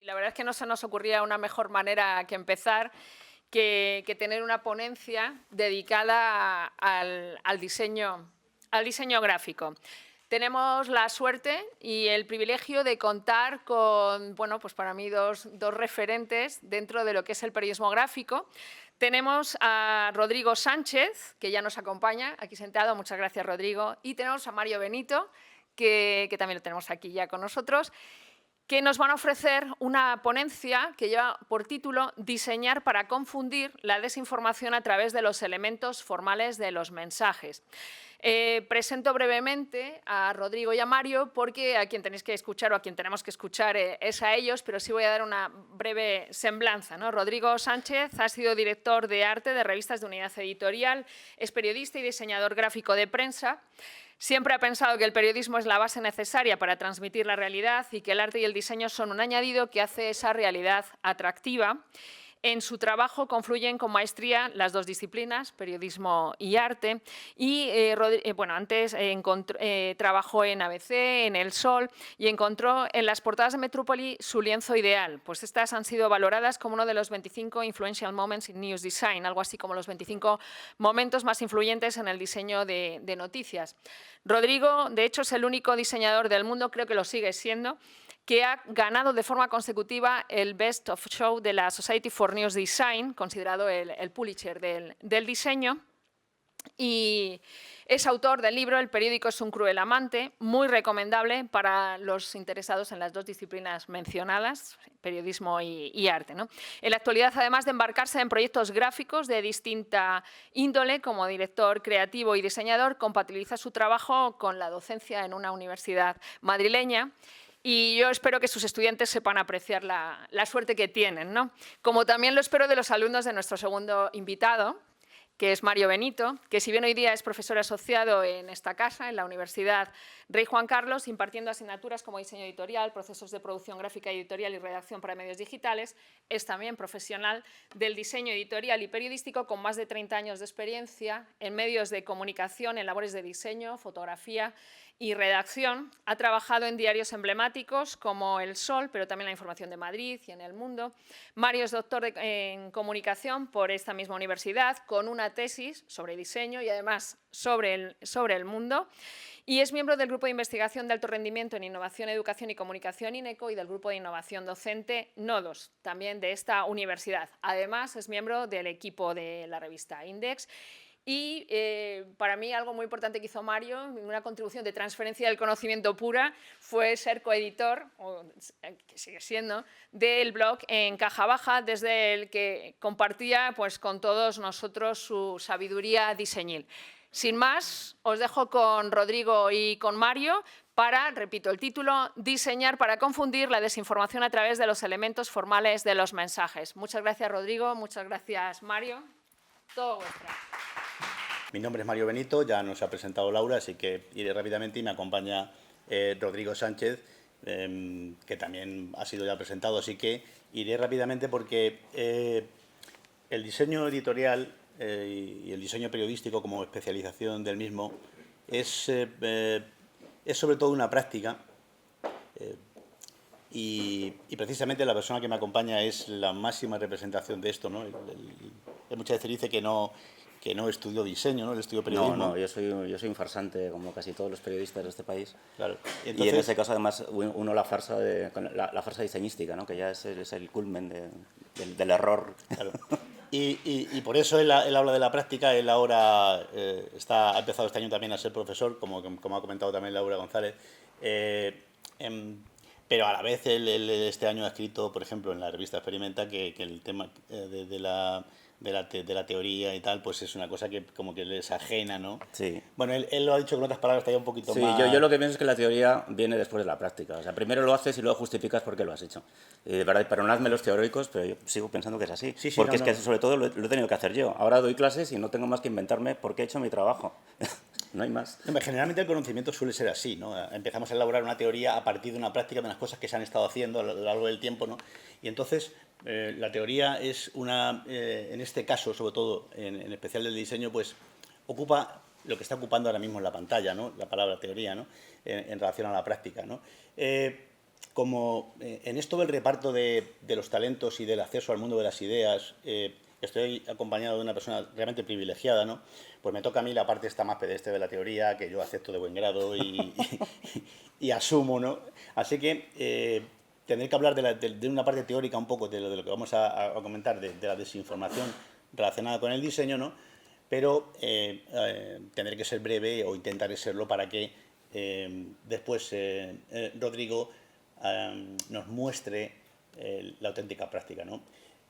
La verdad es que no se nos ocurría una mejor manera que empezar que tener una ponencia dedicada al diseño gráfico. Tenemos la suerte y el privilegio de contar con, bueno, pues para mí dos referentes dentro de lo que es el periodismo gráfico. Tenemos a Rodrigo Sánchez, que ya nos acompaña, aquí sentado. Muchas gracias, Rodrigo. Y tenemos a Mario Benito, que también lo tenemos aquí ya con nosotros, que nos van a ofrecer una ponencia que lleva por título «Diseñar para confundir la desinformación a través de los elementos formales de los mensajes». Presento brevemente a Rodrigo y a Mario porque a quien tenéis que escuchar o a quien tenemos que escuchar es a ellos, pero sí voy a dar una breve semblanza, ¿no? Rodrigo Sánchez ha sido director de arte de revistas de Unidad Editorial, es periodista y diseñador gráfico de prensa. Siempre ha pensado que el periodismo es la base necesaria para transmitir la realidad y que el arte y el diseño son un añadido que hace esa realidad atractiva. En su trabajo confluyen con maestría las dos disciplinas, periodismo y arte. Y bueno, antes trabajó en ABC, en El Sol, y encontró en las portadas de Metrópoli su lienzo ideal. Pues estas han sido valoradas como uno de los 25 influential moments in news design, algo así como los 25 momentos más influyentes en el diseño de noticias. Rodrigo, de hecho, es el único diseñador del mundo, creo que lo sigue siendo, que ha ganado de forma consecutiva el Best of Show de la Society for News Design, considerado el Pulitzer del diseño. Y es autor del libro El periódico es un cruel amante, muy recomendable para los interesados en las dos disciplinas mencionadas, periodismo y arte, ¿no? En la actualidad, además de embarcarse en proyectos gráficos de distinta índole, como director creativo y diseñador, compatibiliza su trabajo con la docencia en una universidad madrileña. Y yo espero que sus estudiantes sepan apreciar la suerte que tienen, ¿no? Como también lo espero de los alumnos de nuestro segundo invitado, que es Mario Benito, que si bien hoy día es profesor asociado en esta casa, en la Universidad Rey Juan Carlos, impartiendo asignaturas como diseño editorial, procesos de producción gráfica editorial y redacción para medios digitales, es también profesional del diseño editorial y periodístico con más de 30 años de experiencia en medios de comunicación, en labores de diseño, fotografía y redacción. Ha trabajado en diarios emblemáticos como El Sol, pero también La Información de Madrid y en El Mundo. Mario es doctor en comunicación por esta misma universidad, con una tesis sobre diseño y además sobre el mundo. Y es miembro del Grupo de Investigación de Alto Rendimiento en Innovación, Educación y Comunicación INECO y del Grupo de Innovación Docente Nodos, también de esta universidad. Además, es miembro del equipo de la revista Index. Y para mí algo muy importante que hizo Mario, una contribución de transferencia del conocimiento pura, fue ser coeditor, o que sigue siendo, del blog En Caja Baja, desde el que compartía pues, con todos nosotros su sabiduría diseñil. Sin más, os dejo con Rodrigo y con Mario para, repito el título, diseñar para confundir la desinformación a través de los elementos formales de los mensajes. Muchas gracias, Rodrigo. Muchas gracias, Mario. Todo vuestro. Mi nombre es Mario Benito, ya nos ha presentado Laura, así que iré rápidamente y me acompaña Rodrigo Sánchez, que también ha sido ya presentado, así que iré rápidamente porque el diseño editorial y el diseño periodístico como especialización del mismo es sobre todo una práctica y precisamente la persona que me acompaña es la máxima representación de esto, ¿no? Muchas veces dice que no estudió diseño, ¿no? Él estudió periodismo. No, yo soy un farsante, como casi todos los periodistas de este país. Claro. Entonces, y en ese caso, además, uno la farsa diseñística, ¿no? Que ya es el culmen del error. Claro. Y por eso él habla de la práctica. Él ahora ha empezado este año también a ser profesor, como ha comentado también Laura González. Pero a la vez él este año ha escrito, por ejemplo, en la revista Experimenta, que el tema de la teoría y tal, pues es una cosa que como que les ajena, ¿no? Sí. Bueno, él lo ha dicho con otras palabras, está ya un poquito más... Sí, yo lo que pienso es que la teoría viene después de la práctica. O sea, primero lo haces y luego justificas por qué lo has hecho. De verdad, perdonadme los teóricos, pero yo sigo pensando que es así. Sí, porque es que sobre todo lo he tenido que hacer yo. Ahora doy clases y no tengo más que inventarme por qué he hecho mi trabajo. No hay más. Generalmente el conocimiento suele ser así, ¿no? Empezamos a elaborar una teoría a partir de una práctica de unas cosas que se han estado haciendo a lo largo del tiempo, ¿no? Y entonces la teoría es en este caso, sobre todo en especial del diseño, pues ocupa lo que está ocupando ahora mismo en la pantalla, ¿no? La palabra teoría, ¿no? En relación a la práctica, ¿no? como en esto del reparto de los talentos y del acceso al mundo de las ideas, estoy acompañado de una persona realmente privilegiada, ¿no? Pues me toca a mí la parte esta más pedestre de la teoría, que yo acepto de buen grado y asumo, ¿no? Así que tendré que hablar de una parte teórica un poco de lo que vamos a comentar, de la desinformación relacionada con el diseño, ¿no? Pero tendré que ser breve o intentaré serlo para que después Rodrigo nos muestre la auténtica práctica, ¿no?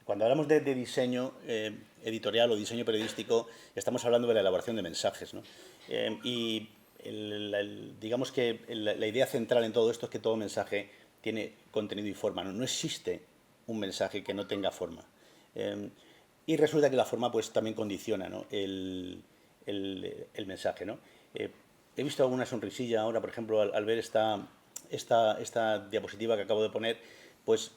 Cuando hablamos de diseño editorial o diseño periodístico, estamos hablando de la elaboración de mensajes, ¿no? Y digamos que la idea central en todo esto es que todo mensaje tiene contenido y forma, ¿no? No existe un mensaje que no tenga forma. Y resulta que la forma pues también condiciona, ¿no? el mensaje, ¿no? He visto alguna sonrisilla ahora, por ejemplo, al ver esta diapositiva que acabo de poner, pues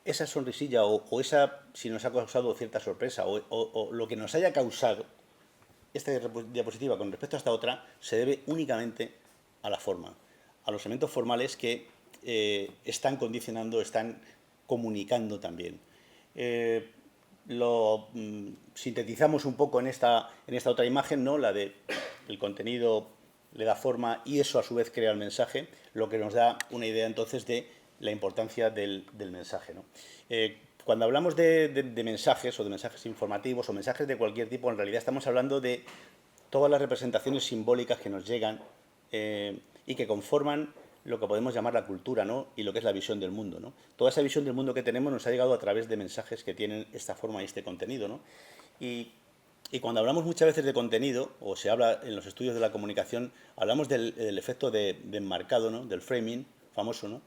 esa sonrisilla o esa, si nos ha causado cierta sorpresa o lo que nos haya causado esta diapositiva con respecto a esta otra, se debe únicamente a la forma, a los elementos formales que están condicionando, están comunicando también. Lo sintetizamos un poco en esta otra imagen, ¿no? La de el contenido le da forma y eso a su vez crea el mensaje, lo que nos da una idea entonces de la importancia del mensaje, ¿no? Cuando hablamos de mensajes o de mensajes informativos o mensajes de cualquier tipo, en realidad estamos hablando de todas las representaciones simbólicas que nos llegan y que conforman lo que podemos llamar la cultura, ¿no? Y lo que es la visión del mundo, ¿no? Toda esa visión del mundo que tenemos nos ha llegado a través de mensajes que tienen esta forma y este contenido, ¿no? Y cuando hablamos muchas veces de contenido, o se habla en los estudios de la comunicación, hablamos del efecto de enmarcado, ¿no? Del framing famoso, ¿no?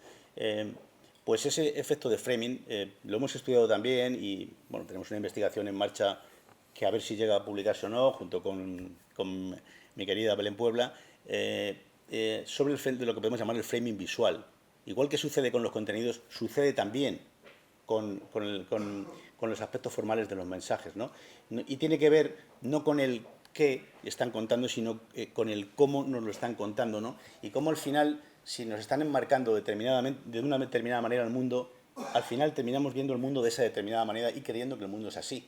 Pues ese efecto de framing lo hemos estudiado también y bueno, tenemos una investigación en marcha que a ver si llega a publicarse o no, junto con mi querida Belén Puebla, sobre de lo que podemos llamar el framing visual. Igual que sucede con los contenidos, sucede también con los aspectos formales de los mensajes, ¿no? Y tiene que ver no con el qué están contando, sino con el cómo nos lo están contando, ¿no? Y cómo al final, si nos están enmarcando de una determinada manera el mundo, al final terminamos viendo el mundo de esa determinada manera y creyendo que el mundo es así.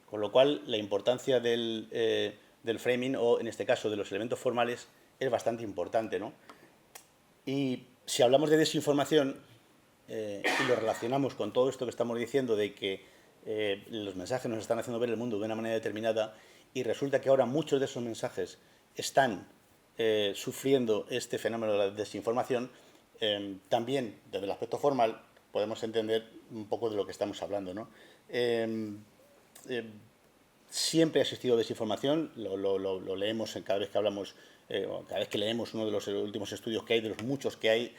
Con lo cual, la importancia del framing, o en este caso de los elementos formales, es bastante importante, ¿no? Y si hablamos de desinformación y lo relacionamos con todo esto que estamos diciendo de que los mensajes nos están haciendo ver el mundo de una manera determinada y resulta que ahora muchos de esos mensajes están sufriendo este fenómeno de la desinformación, también desde el aspecto formal podemos entender un poco de lo que estamos hablando, ¿no? Siempre ha existido desinformación, lo leemos cada vez que hablamos, cada vez que leemos uno de los últimos estudios que hay, de los muchos que hay,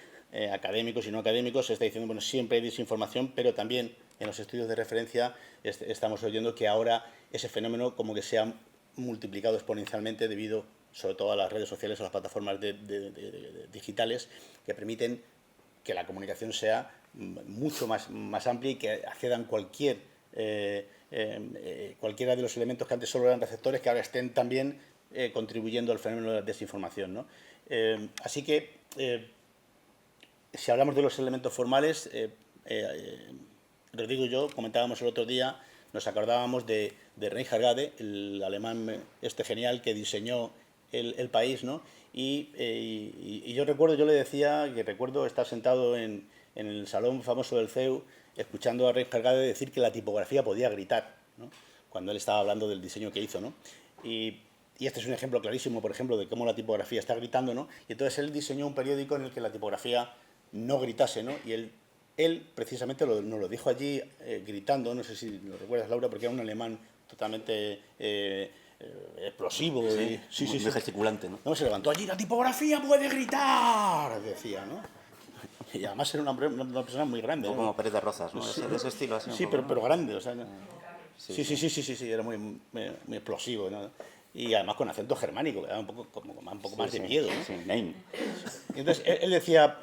académicos y no académicos, se está diciendo, bueno, siempre hay desinformación, pero también en los estudios de referencia estamos oyendo que ahora ese fenómeno como que se ha multiplicado exponencialmente debido sobre todo a las redes sociales o las plataformas digitales que permiten que la comunicación sea mucho más amplia y que accedan cualquiera de los elementos que antes solo eran receptores, que ahora estén también contribuyendo al fenómeno de la desinformación, ¿no? Así que, si hablamos de los elementos formales, Rodrigo y yo comentábamos el otro día, nos acordábamos de Reinhard Gade, el alemán genial que diseñó el país, ¿no? Y yo le decía que recuerdo estar sentado en el salón famoso del CEU escuchando a Reinhard Gade decir que la tipografía podía gritar, ¿no? Cuando él estaba hablando del diseño que hizo, ¿no? Y este es un ejemplo clarísimo, por ejemplo, de cómo la tipografía está gritando, ¿no? Y entonces él diseñó un periódico en el que la tipografía no gritase, ¿no? Y él precisamente nos lo dijo allí gritando, no sé si lo recuerdas, Laura, porque era un alemán totalmente explosivo. Sí, muy gesticulante, ¿no? No, se levantó allí, la tipografía puede gritar, decía, ¿no? Y además era una persona muy grande, ¿no? Como Pérez de Rozas, ¿no? Sí, de ese estilo así. Sí, pero grande, o sea... Sí, era muy explosivo, ¿no? Y además con acento germánico, que daba un poco más de miedo, ¿no? Sí, name. Entonces, él decía,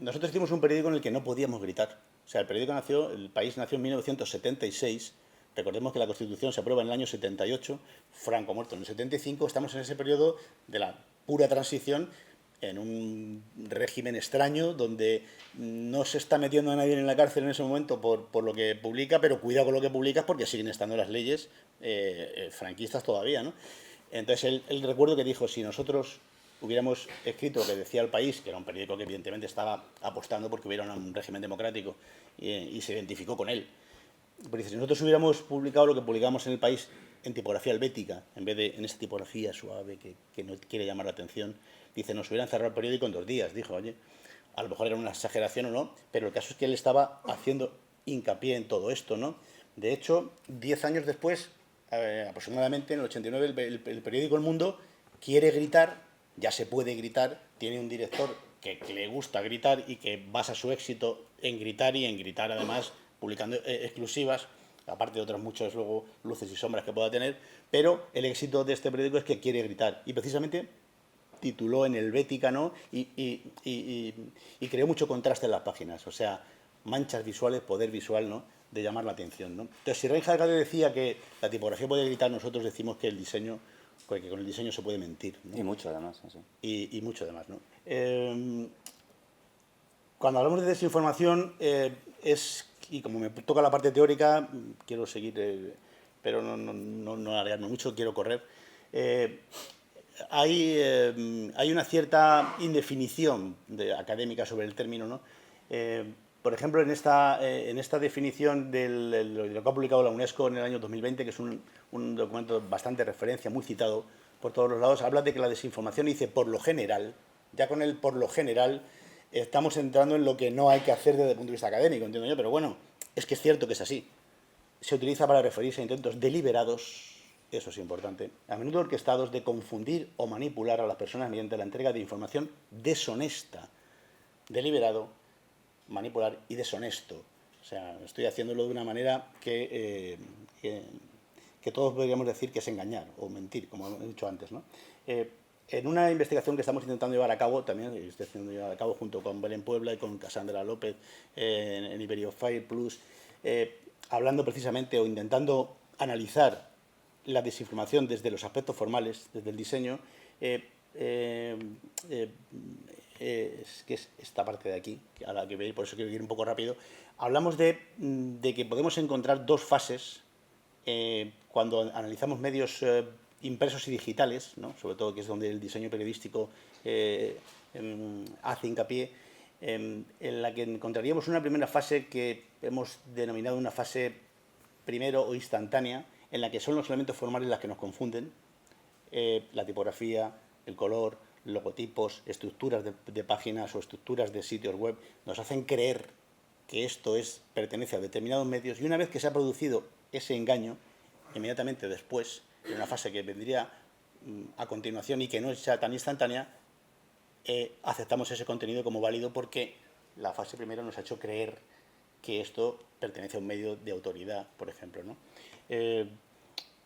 nosotros hicimos un periódico en el que no podíamos gritar. O sea, el país nació en 1976, recordemos que la Constitución se aprueba en el año 78, Franco muerto en el 75, estamos en ese periodo de la pura transición en un régimen extraño donde no se está metiendo a nadie en la cárcel en ese momento por lo que publica, pero cuidado con lo que publicas porque siguen estando las leyes franquistas todavía, ¿no? Entonces él recuerdo que dijo, si nosotros hubiéramos escrito lo que decía El País, que era un periódico que evidentemente estaba apostando porque hubiera un régimen democrático y se identificó con él. Pero dice, si nosotros hubiéramos publicado lo que publicamos en El País en tipografía helvética, en vez de en esa tipografía suave que no quiere llamar la atención, dice, nos hubieran cerrado el periódico en 2 días. Dijo, oye, a lo mejor era una exageración o no, pero el caso es que él estaba haciendo hincapié en todo esto, ¿no? De hecho, 10 años después, aproximadamente en el 89, el periódico El Mundo quiere gritar, ya se puede gritar, tiene un director que le gusta gritar y que basa su éxito en gritar y en gritar además publicando exclusivas, aparte de otras muchas luego luces y sombras que pueda tener, pero el éxito de este periódico es que quiere gritar y precisamente tituló en Helvética, ¿no? Y creó mucho contraste en las páginas, o sea, manchas visuales, poder visual, ¿no?, de llamar la atención, ¿no? Entonces, si Reinhard Gade decía que la tipografía puede gritar, nosotros decimos que el diseño, que con el diseño se puede mentir, ¿no? Y mucho además. Sí. Y mucho además, ¿no? Cuando hablamos de desinformación, y como me toca la parte teórica, quiero seguir, pero no alargarme mucho, quiero correr. Hay una cierta indefinición académica sobre el término, ¿no? Por ejemplo, en esta definición de lo que ha publicado la UNESCO en el año 2020, que es un documento bastante referencia, muy citado por todos los lados, habla de que la desinformación, dice, por lo general, ya con el por lo general, estamos entrando en lo que no hay que hacer desde el punto de vista académico, entiendo yo, pero bueno, es que es cierto que es así. Se utiliza para referirse a intentos deliberados, eso es importante, a menudo orquestados de confundir o manipular a las personas mediante la entrega de información deshonesta, deliberado, manipular y deshonesto. O sea, estoy haciéndolo de una manera que todos podríamos decir que es engañar o mentir, como he dicho antes, ¿no? En una investigación que estamos intentando llevar a cabo, también estoy haciendo llevar a cabo junto con Belén Puebla y con Cassandra López en Iberiofire Plus, hablando precisamente o intentando analizar la desinformación desde los aspectos formales, desde el diseño, es que es esta parte de aquí, a la que veis, por eso quiero ir un poco rápido. Hablamos de que podemos encontrar 2 fases cuando analizamos medios impresos y digitales, ¿no?, sobre todo que es donde el diseño periodístico hace hincapié, en la que encontraríamos una primera fase que hemos denominado una fase primero o instantánea, en la que son los elementos formales las que nos confunden, la tipografía, el color, logotipos, estructuras de páginas o estructuras de sitios web, nos hacen creer que esto pertenece a determinados medios, y una vez que se ha producido ese engaño, inmediatamente después, en una fase que vendría a continuación y que no sea tan instantánea, aceptamos ese contenido como válido porque la fase primera nos ha hecho creer que esto pertenece a un medio de autoridad, por ejemplo, ¿no?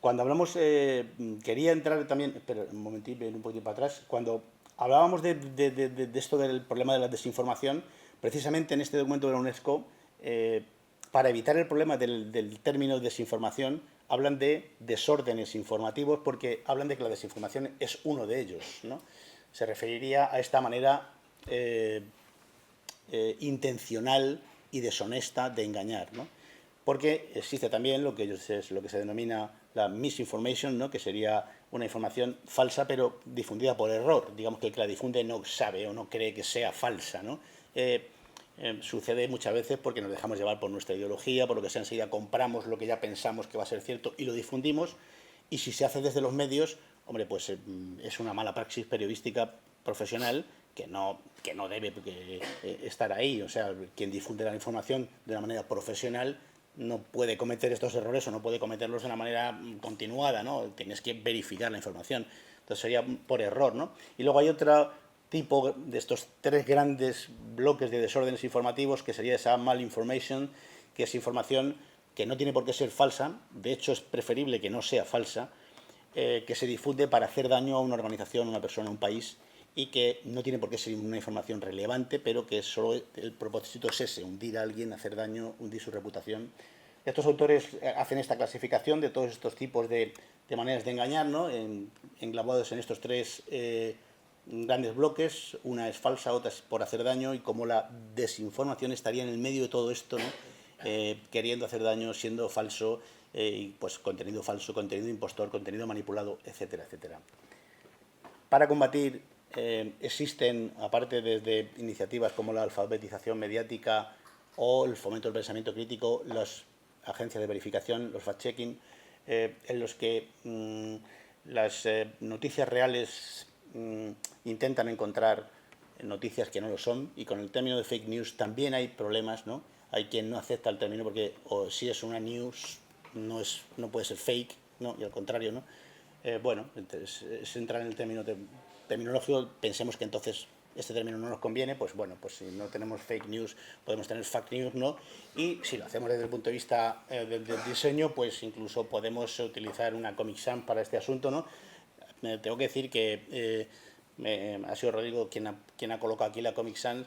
Cuando hablamos, quería entrar también, pero un momentito, un poquito para atrás, cuando hablábamos de esto del problema de la desinformación, precisamente en este documento de la UNESCO, para evitar el problema del término desinformación, hablan de desórdenes informativos porque hablan de que la desinformación es uno de ellos, ¿no? Se referiría a esta manera intencional y deshonesta de engañar, ¿no? Porque existe también lo que se denomina la misinformation, ¿no?, que sería una información falsa pero difundida por error. Digamos que el que la difunde no sabe o no cree que sea falsa, ¿no? Sucede muchas veces porque nos dejamos llevar por nuestra ideología, por lo que sea, enseguida compramos lo que ya pensamos que va a ser cierto y lo difundimos, y si se hace desde los medios, hombre, pues es una mala praxis periodística profesional que no debe estar ahí. O sea, quien difunde la información de una manera profesional no puede cometer estos errores o no puede cometerlos de una manera continuada, ¿no? Tienes que verificar la información. Entonces sería por error, ¿no? Y luego hay otro tipo de estos 3 grandes bloques de desórdenes informativos, que sería esa malinformation, que es información que no tiene por qué ser falsa, de hecho es preferible que no sea falsa, que se difunde para hacer daño a una organización, a una persona, a un país, y que no tiene por qué ser una información relevante, pero que solo el propósito es ese, hundir a alguien, hacer daño, hundir su reputación. Estos autores hacen esta clasificación de todos estos tipos de maneras de engañar, ¿no?, englobados en estos 3 grandes bloques, una es falsa, otra es por hacer daño, y cómo la desinformación estaría en el medio de todo esto, ¿no? Queriendo hacer daño, siendo falso, y pues contenido falso, contenido impostor, contenido manipulado, etcétera, etcétera. Para combatir existen, aparte desde iniciativas como la alfabetización mediática o el fomento del pensamiento crítico, las agencias de verificación, los fact-checking, en los que las noticias reales intentan encontrar noticias que no lo son, y con el término de fake news también hay problemas, ¿no? Hay quien no acepta el término porque o si es una news no puede ser fake, ¿no? Y al contrario, ¿no? Bueno, entonces, es entrar en el término terminológico. Pensemos que entonces este término no nos conviene, pues bueno, pues si no tenemos fake news, podemos tener fact news, ¿no? Y si lo hacemos desde el punto de vista del diseño, pues incluso podemos utilizar una Comic Sans para este asunto, ¿no? Tengo que decir que ha sido Rodrigo quien ha colocado aquí la Comic Sans.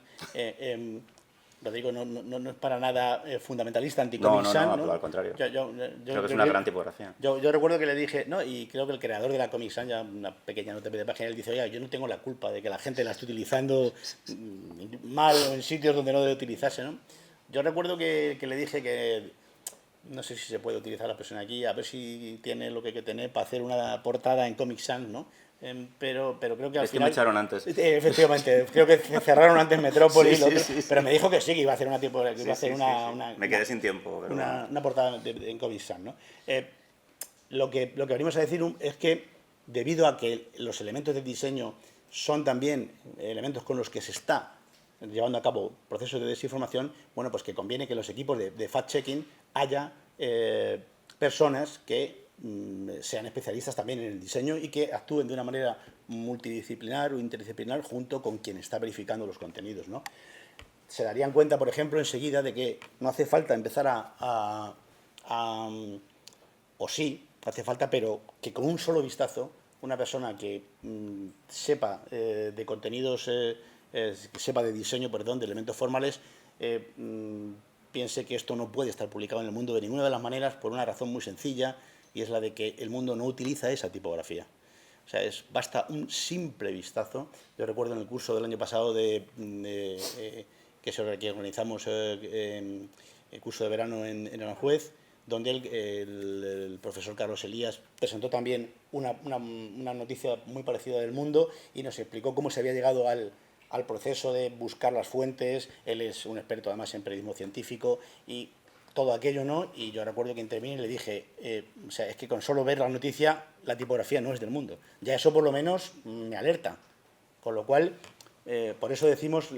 Rodrigo no es para nada fundamentalista, anti-Comic Sans, no, al contrario. Creo que es una gran tipografía. Yo recuerdo que le dije, ¿no? Y creo que el creador de la Comic Sans, ya una pequeña nota de página, él dice, oye, yo no tengo la culpa de que la gente la esté utilizando mal o en sitios donde no debe utilizarse, ¿no? Yo recuerdo que le dije que no sé si se puede utilizar la persona aquí, a ver si tiene lo que hay que tener para hacer una portada en Comic Sans, ¿no? Pero creo que al final... me echaron antes. Efectivamente, creo que cerraron antes Metrópolis, sí. pero me dijo que sí, que iba a hacer una tipo, que iba a hacer Me quedé sin tiempo. Pero una portada en Comic Sans, ¿no? Lo que venimos a decir es que debido a que los elementos de diseño son también elementos con los que se está llevando a cabo procesos de desinformación, bueno, pues que conviene que en los equipos de fact-checking haya personas que sean especialistas también en el diseño y que actúen de una manera multidisciplinar o interdisciplinar junto con quien está verificando los contenidos, ¿no? Se darían cuenta, por ejemplo, enseguida de que no hace falta empezar o sí, hace falta, pero que con un solo vistazo una persona que sepa de contenidos, que sepa de diseño, perdón, de elementos formales, piense que esto no puede estar publicado en el mundo de ninguna de las maneras por una razón muy sencilla, y es la de que el mundo no utiliza esa tipografía. O sea, basta un simple vistazo. Yo recuerdo en el curso del año pasado que organizamos el curso de verano en Aranjuez, donde el profesor Carlos Elías presentó también una noticia muy parecida del mundo y nos explicó cómo se había llegado al proceso de buscar las fuentes. Él es un experto además en periodismo científico y todo aquello, ¿no? Y yo recuerdo que intervine y le dije, o sea, es que con solo ver la noticia, la tipografía no es del mundo. Ya eso por lo menos me alerta. Con lo cual, por eso decimos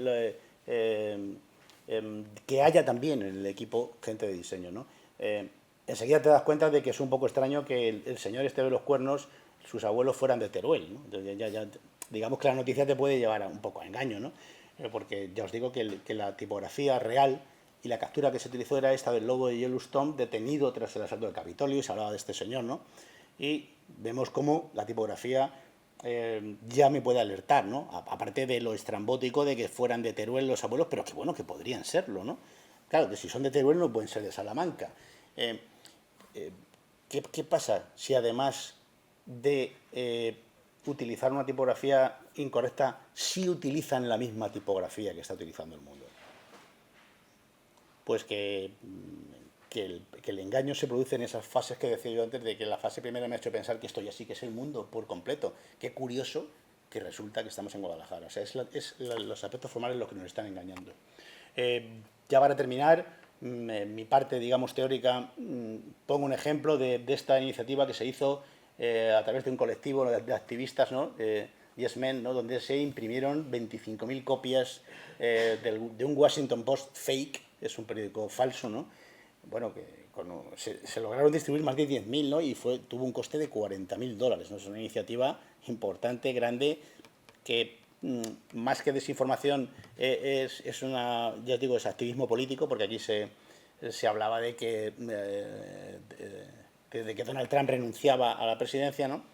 que haya también en el equipo gente de diseño, ¿no? Enseguida te das cuenta de que es un poco extraño que el señor este de los cuernos, sus abuelos fueran de Teruel, ¿no? Entonces, digamos que la noticia te puede llevar un poco a engaño, ¿no? Porque ya os digo que la tipografía real y la captura que se utilizó era esta del logo de Yellowstone detenido tras el asalto del Capitolio, y se hablaba de este señor, ¿no? Y vemos cómo la tipografía ya me puede alertar, ¿no? Aparte de lo estrambótico de que fueran de Teruel los abuelos, pero que bueno, que podrían serlo, ¿no? Claro, que si son de Teruel no pueden ser de Salamanca. ¿Qué pasa si además de utilizar una tipografía incorrecta, sí utilizan la misma tipografía que está utilizando el mundo? Pues que el engaño se produce en esas fases que decía yo antes, de que la fase primera me ha hecho pensar que esto ya sí que es el mundo por completo. Qué curioso que resulta que estamos en Guadalajara. O sea, los aspectos formales los que nos están engañando. Ya para terminar, mi parte, digamos, teórica, pongo un ejemplo de esta iniciativa que se hizo a través de un colectivo de activistas, ¿no? Yes Men, ¿no? Donde se imprimieron 25.000 copias de un Washington Post fake, es un periódico falso, ¿no? Bueno, que se lograron distribuir más de 10.000, ¿no? Y tuvo un coste de $40.000, ¿no? Es una iniciativa importante, grande, que más que desinformación es una, ya os digo, es activismo político, porque aquí se hablaba de que Donald Trump renunciaba a la presidencia, ¿no?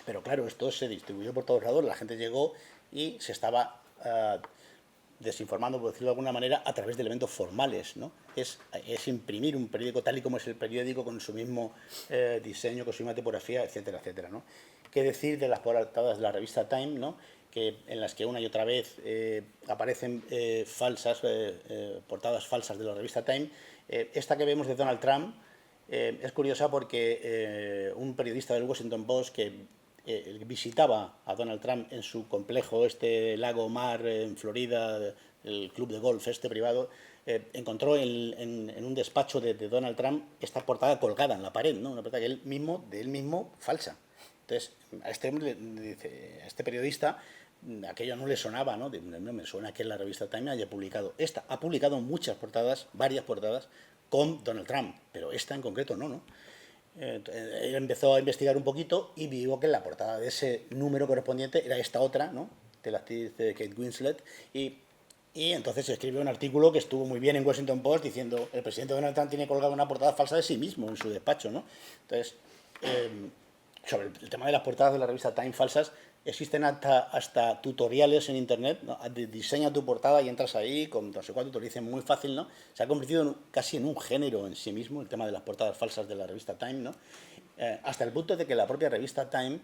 Pero claro, esto se distribuyó por todos lados, la gente llegó y se estaba desinformando, por decirlo de alguna manera, a través de elementos formales, ¿no? Es imprimir un periódico tal y como es el periódico, con su mismo diseño, con su misma tipografía, etcétera, etcétera, ¿no? ¿Qué decir de las portadas de la revista Time, ¿no? en las que una y otra vez aparecen portadas falsas de la revista Time. Esta que vemos de Donald Trump es curiosa porque un periodista del Washington Post que visitaba a Donald Trump en su complejo, lago mar en Florida, el club de golf privado, encontró en un despacho de Donald Trump esta portada colgada en la pared, ¿no? Una portada de él mismo falsa. Entonces, a este periodista aquello no le sonaba, ¿no? No me suena que en la revista Time haya publicado. Esta ha publicado muchas portadas, varias portadas, con Donald Trump, pero esta en concreto no, ¿no? Él empezó a investigar un poquito y vio que en la portada de ese número correspondiente era esta otra, ¿no? De la actriz Kate Winslet, y entonces escribió un artículo que estuvo muy bien en Washington Post diciendo el presidente Donald Trump tiene colgado una portada falsa de sí mismo en su despacho, ¿no? Entonces, sobre el tema de las portadas de la revista Time falsas, existen hasta tutoriales en internet, ¿no? Diseña tu portada y entras ahí con no sé cuánto, te lo dicen muy fácil, ¿no? Se ha convertido casi en un género en sí mismo el tema de las portadas falsas de la revista Time, ¿no? Hasta el punto de que la propia revista Time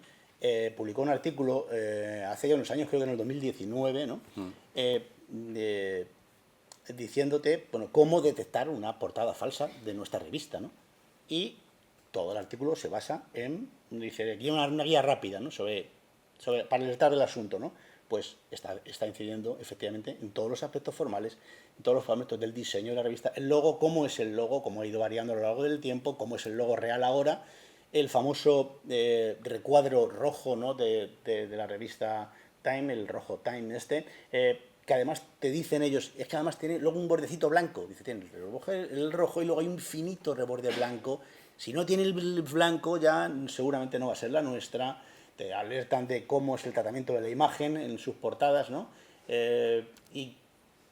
publicó un artículo hace ya unos años, creo que en el 2019, ¿no? Diciéndote, bueno, cómo detectar una portada falsa de nuestra revista, ¿no? Y todo el artículo se basa en, dice, aquí una guía rápida, ¿no? Para alertar del asunto, ¿no? Pues está incidiendo efectivamente en todos los aspectos formales, en todos los aspectos del diseño de la revista. El logo, cómo es el logo, cómo ha ido variando a lo largo del tiempo, cómo es el logo real ahora, el famoso recuadro rojo, ¿no? de la revista Time, el rojo Time que además te dicen ellos, es que además tiene luego un bordecito blanco, dice, tiene el rojo y luego hay un finito reborde blanco. Si no tiene el blanco ya seguramente no va a ser la nuestra. Te alertan de cómo es el tratamiento de la imagen en sus portadas, ¿no? Y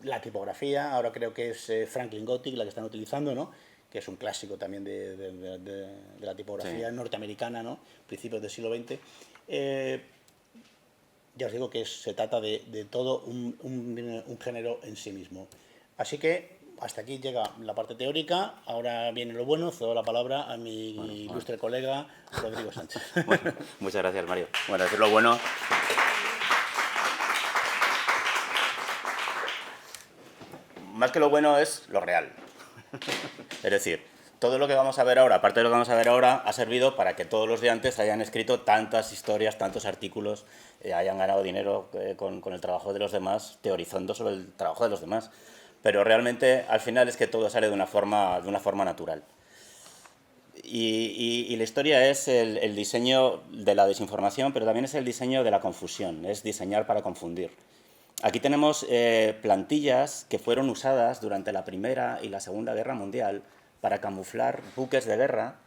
la tipografía, ahora creo que es Franklin Gothic la que están utilizando, ¿no? Que es un clásico también de la tipografía norteamericana, ¿no? Principios del siglo XX. Ya os digo que se trata de todo un género en sí mismo. Así que hasta aquí llega la parte teórica, ahora viene lo bueno, cedo la palabra a mi ilustre colega Rodrigo Sánchez. Bueno, muchas gracias, Mario. Bueno, eso es lo bueno. Más que lo bueno es lo real. Es decir, todo lo que vamos a ver ahora, aparte de lo que vamos a ver ahora, ha servido para que todos los de antes hayan escrito tantas historias, tantos artículos, hayan ganado dinero con el trabajo de los demás, teorizando sobre el trabajo de los demás. Pero realmente, al final, es que todo sale de una forma natural. Y la historia es el diseño de la desinformación, pero también es el diseño de la confusión, es diseñar para confundir. Aquí tenemos plantillas que fueron usadas durante la Primera y la Segunda Guerra Mundial para camuflar buques de guerra,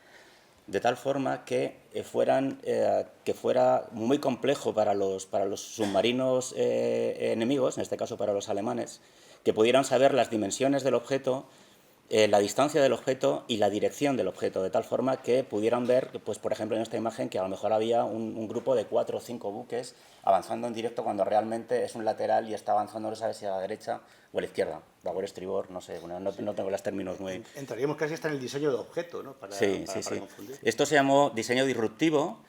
de tal forma que fuera muy complejo para los submarinos enemigos, en este caso para los alemanes, que pudieran saber las dimensiones del objeto, la distancia del objeto y la dirección del objeto, de tal forma que pudieran ver, pues, por ejemplo, en esta imagen, que a lo mejor había un grupo de 4 o 5 buques avanzando en directo cuando realmente es un lateral y está avanzando, no sabes si a la derecha o a la izquierda, babor, estribor, no sé, bueno, no tengo los términos muy... Entraríamos casi hasta en el diseño de objeto, ¿no? Para confundir. Esto se llamó diseño disruptivo,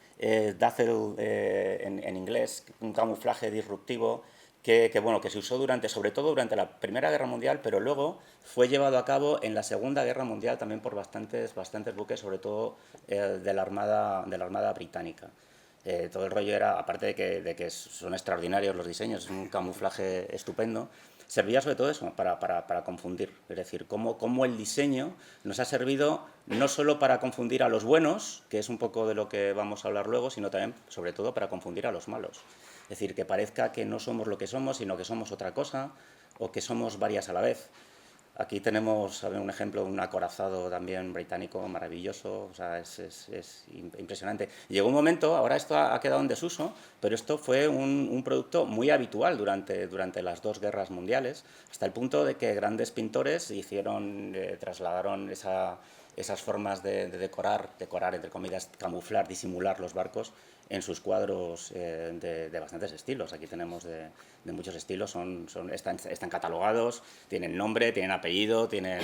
dazzle en inglés, un camuflaje disruptivo, que se usó sobre todo durante la Primera Guerra Mundial, pero luego fue llevado a cabo en la Segunda Guerra Mundial también por bastantes buques, sobre todo de la Armada Británica. Todo el rollo era, aparte de que son extraordinarios los diseños, es un camuflaje estupendo, servía sobre todo eso, para confundir. Es decir, cómo el diseño nos ha servido no solo para confundir a los buenos, que es un poco de lo que vamos a hablar luego, sino también, sobre todo, para confundir a los malos. Es decir, que parezca que no somos lo que somos, sino que somos otra cosa, o que somos varias a la vez. Aquí tenemos un ejemplo, un acorazado también británico maravilloso, o sea, es impresionante. Llegó un momento, ahora esto ha quedado en desuso, pero esto fue un producto muy habitual durante las 2 guerras mundiales, hasta el punto de que grandes pintores trasladaron esas formas de decorar, entre comillas, camuflar, disimular los barcos en sus cuadros de bastantes estilos. Aquí tenemos de muchos estilos, están catalogados, tienen nombre, tienen apellido, tienen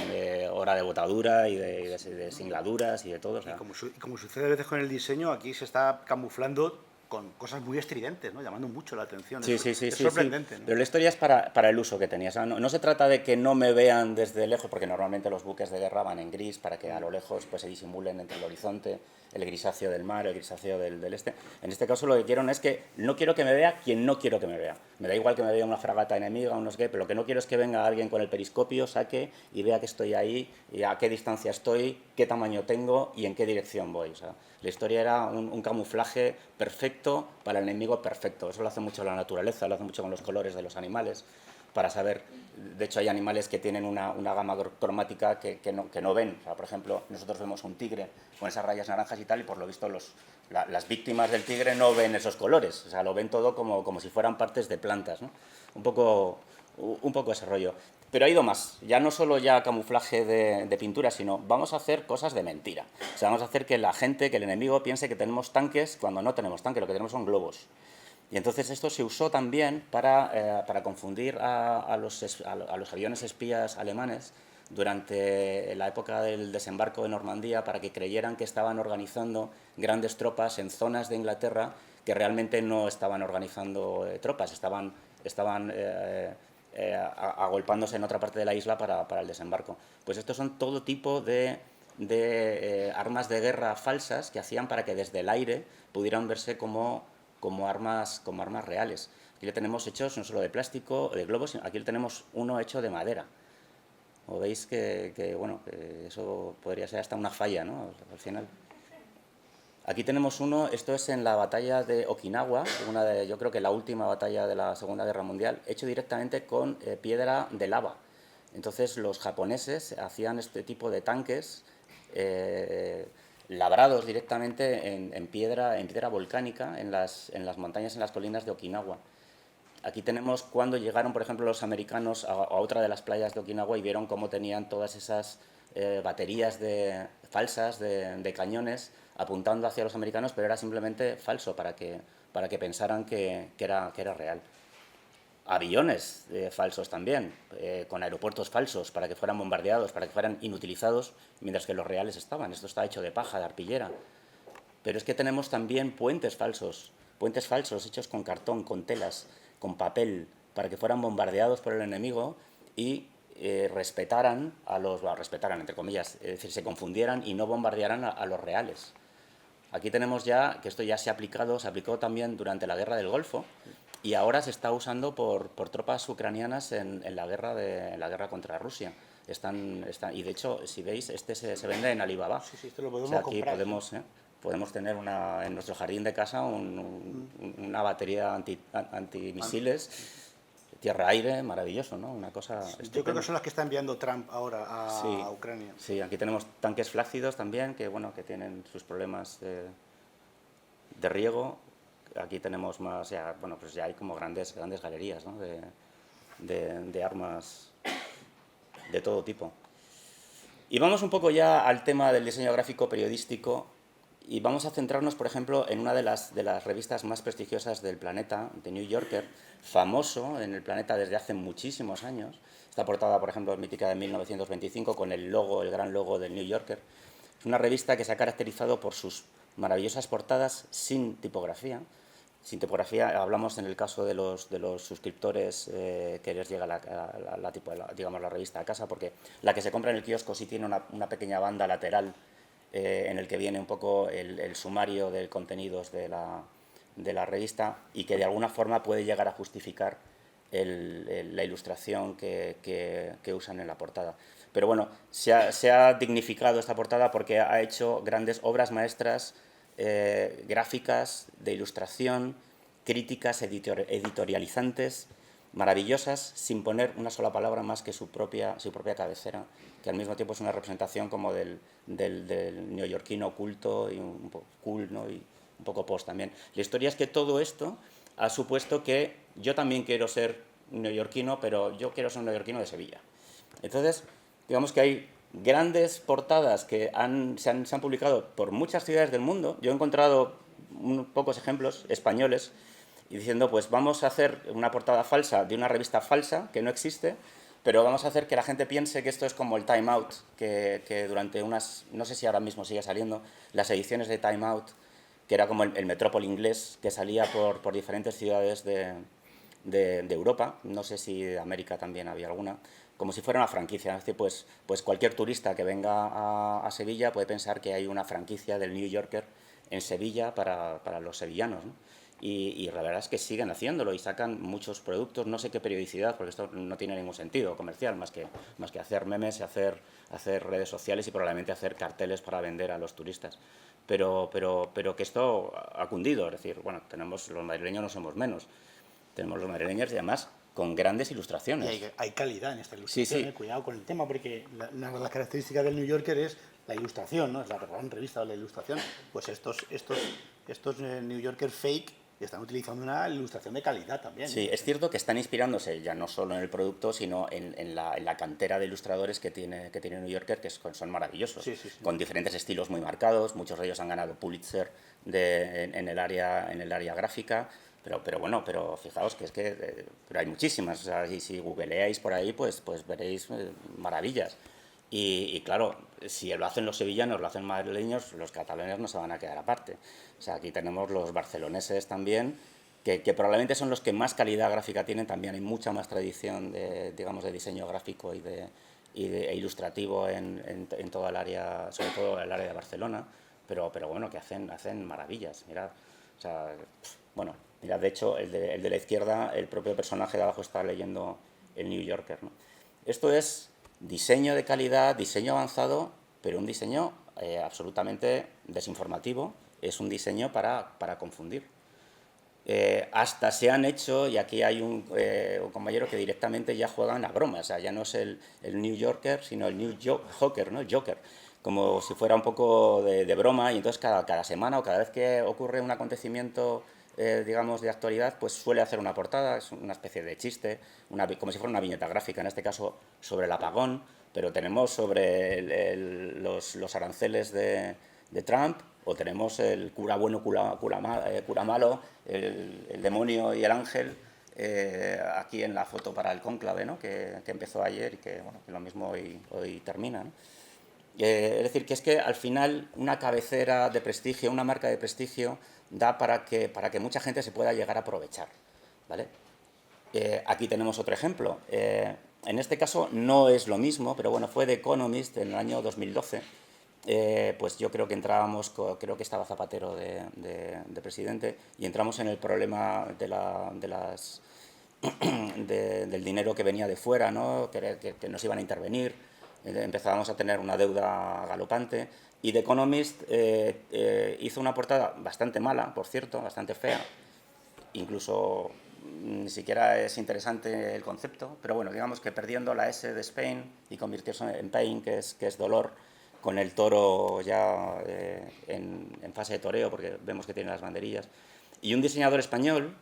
hora de botadura y de singladuras y de todo. O sea. Y como sucede a veces con el diseño, aquí se está camuflando con cosas muy estridentes, ¿no? Llamando mucho la atención. Sí, Es sorprendente, sí. ¿no? Pero la historia es para el uso que tenías. No se trata de que no me vean desde lejos, porque normalmente los buques de guerra van en gris para que a lo lejos pues, se disimulen entre el horizonte, el grisáceo del mar, el grisáceo del este. En este caso lo que quiero es que no quiero que me vea quien no quiero que me vea. Me da igual que me vea una fragata enemiga o no sé qué, pero lo que no quiero es que venga alguien con el periscopio, saque y vea que estoy ahí, y a qué distancia estoy, qué tamaño tengo y en qué dirección voy. O sea, la historia era un camuflaje perfecto para el enemigo perfecto. Eso lo hace mucho la naturaleza, lo hace mucho con los colores de los animales, para saber. De hecho, hay animales que tienen una gama cromática que no ven. O sea, por ejemplo, nosotros vemos un tigre con esas rayas naranjas y tal, y por lo visto las víctimas del tigre no ven esos colores. O sea, lo ven todo como si fueran partes de plantas, ¿no? Un poco ese rollo. Pero ha ido más, ya no solo ya camuflaje de pintura, sino vamos a hacer cosas de mentira. O sea, vamos a hacer que la gente, que el enemigo piense que tenemos tanques cuando no tenemos tanques, lo que tenemos son globos. Y entonces esto se usó también para confundir a los aviones espías alemanes durante la época del desembarco de Normandía, para que creyeran que estaban organizando grandes tropas en zonas de Inglaterra que realmente no estaban organizando tropas, estaban agolpándose en otra parte de la isla para el desembarco. Pues estos son todo tipo de armas de guerra falsas que hacían para que desde el aire pudieran verse como armas reales. Aquí le tenemos hechos no solo de plástico, de globos, sino aquí le tenemos uno hecho de madera. O veis que eso podría ser hasta una falla, ¿no? Al final. Aquí tenemos uno, esto es en la batalla de Okinawa, yo creo que la última batalla de la Segunda Guerra Mundial, hecho directamente con piedra de lava. Entonces los japoneses hacían este tipo de tanques labrados directamente en piedra volcánica en las montañas, en las colinas de Okinawa. Aquí tenemos cuando llegaron, por ejemplo, los americanos a otra de las playas de Okinawa y vieron cómo tenían todas esas baterías falsas de cañones apuntando hacia los americanos, pero era simplemente falso para que pensaran que era real. Aviones falsos también, con aeropuertos falsos para que fueran bombardeados, para que fueran inutilizados, mientras que los reales estaban. Esto está hecho de paja, de arpillera. Pero es que tenemos también puentes falsos hechos con cartón, con telas, con papel, para que fueran bombardeados por el enemigo y respetaran entre comillas, es decir, se confundieran y no bombardearan a los reales. Aquí tenemos ya que esto ya se aplicó también durante la guerra del Golfo y ahora se está usando por tropas ucranianas en la guerra contra Rusia. Y de hecho, si veis, este se vende en Alibaba. Sí, esto lo podemos aquí comprar. podemos tener en nuestro jardín de casa una batería antimisiles, tierra-aire, maravilloso, ¿no? Una cosa estupenda. Yo creo que son las que está enviando Trump ahora a Ucrania. Sí, aquí tenemos tanques flácidos también, que tienen sus problemas de riego. Aquí tenemos más, ya hay como grandes galerías, ¿no? de armas de todo tipo. Y vamos un poco ya al tema del diseño gráfico periodístico y vamos a centrarnos, por ejemplo, en una de las revistas más prestigiosas del planeta, The New Yorker, famoso en el planeta desde hace muchísimos años. Está portada, por ejemplo, mítica de 1925 con el gran logo del New Yorker. Es una revista que se ha caracterizado por sus maravillosas portadas sin tipografía. Sin tipografía hablamos en el caso de los suscriptores que les llega la revista a casa, porque la que se compra en el kiosco sí tiene una pequeña banda lateral en el que viene un poco el sumario de contenidos de la revista y que de alguna forma puede llegar a justificar la ilustración que usan en la portada. Pero bueno, se ha dignificado esta portada porque ha hecho grandes obras maestras gráficas, de ilustración, críticas editorializantes, maravillosas, sin poner una sola palabra más que su propia cabecera, que al mismo tiempo es una representación como del neoyorquino culto y un poco cool, ¿no? Y un poco post también. La historia es que todo esto ha supuesto que yo también quiero ser neoyorquino, pero yo quiero ser un neoyorquino de Sevilla. Entonces, digamos que hay grandes portadas que se han publicado por muchas ciudades del mundo. Yo he encontrado pocos ejemplos españoles y diciendo, pues vamos a hacer una portada falsa de una revista falsa que no existe, pero vamos a hacer que la gente piense que esto es como el Time Out, que durante no sé si ahora mismo sigue saliendo, las ediciones de Time Out que era como el metrópoli inglés que salía por diferentes ciudades de Europa, no sé si de América también había alguna, como si fuera una franquicia. Es decir, pues cualquier turista que venga a Sevilla puede pensar que hay una franquicia del New Yorker en Sevilla para los sevillanos, ¿no? Y la verdad es que siguen haciéndolo y sacan muchos productos, no sé qué periodicidad, porque esto no tiene ningún sentido comercial, más que hacer memes, hacer redes sociales y probablemente hacer carteles para vender a los turistas. Pero que esto ha cundido, es decir, bueno, los madrileños no somos menos, tenemos los madrileños y además con grandes ilustraciones. Y hay calidad en esta ilustración, Sí. cuidado con el tema, porque una de las características del New Yorker es la ilustración, ¿no? Es la gran revista de la ilustración. Pues estos New Yorker fake están utilizando una ilustración de calidad también. Sí, es cierto que están inspirándose ya no solo en el producto, sino en la cantera de ilustradores que tiene New Yorker, que son maravillosos, Sí. con diferentes estilos muy marcados. Muchos de ellos han ganado Pulitzer en el área gráfica. Pero fijaos que pero hay muchísimas. O sea, y si googleáis por ahí, pues veréis maravillas. Y claro, si lo hacen los sevillanos, lo hacen madrileños, los catalanes no se van a quedar aparte. O sea, aquí tenemos los barceloneses también, que probablemente son los que más calidad gráfica tienen. También hay mucha más tradición de diseño gráfico e ilustrativo en toda el área, sobre todo el área de Barcelona, pero bueno, que hacen maravillas. Mirad, o sea, bueno, mirad, de hecho, el de la izquierda, el propio personaje de abajo está leyendo el New Yorker, ¿no? Esto es diseño de calidad, diseño avanzado, pero un diseño absolutamente desinformativo. Es un diseño para confundir. Hasta se han hecho, y aquí hay un compañero que directamente ya juegan a bromas. O sea, ya no es el New Yorker, sino el New Joker, ¿no? El Joker, como si fuera un poco de broma, y entonces cada semana o cada vez que ocurre un acontecimiento digamos, de actualidad, pues suele hacer una portada, es una especie de chiste, como si fuera una viñeta gráfica, en este caso sobre el apagón, pero tenemos sobre los aranceles de Trump, o tenemos el cura bueno, cura malo, el demonio y el ángel, aquí en la foto para el cónclave, ¿no? que empezó ayer y que, bueno, que lo mismo hoy termina, ¿no? Es decir, que es que al final una cabecera de prestigio, una marca de prestigio, da para que mucha gente se pueda llegar a aprovechar, ¿vale? Aquí tenemos otro ejemplo. En este caso no es lo mismo, pero bueno, fue The Economist en el año 2012. Pues yo creo que creo que estaba Zapatero de presidente, y entramos en el problema del dinero que venía de fuera, ¿no? que nos iban a intervenir. Empezábamos a tener una deuda galopante, y The Economist hizo una portada bastante mala, por cierto, bastante fea, incluso ni siquiera es interesante el concepto, pero bueno, digamos que perdiendo la S de Spain y convirtiéndose en Pain, que es dolor, con el toro ya en fase de toreo, porque vemos que tiene las banderillas, y un diseñador español,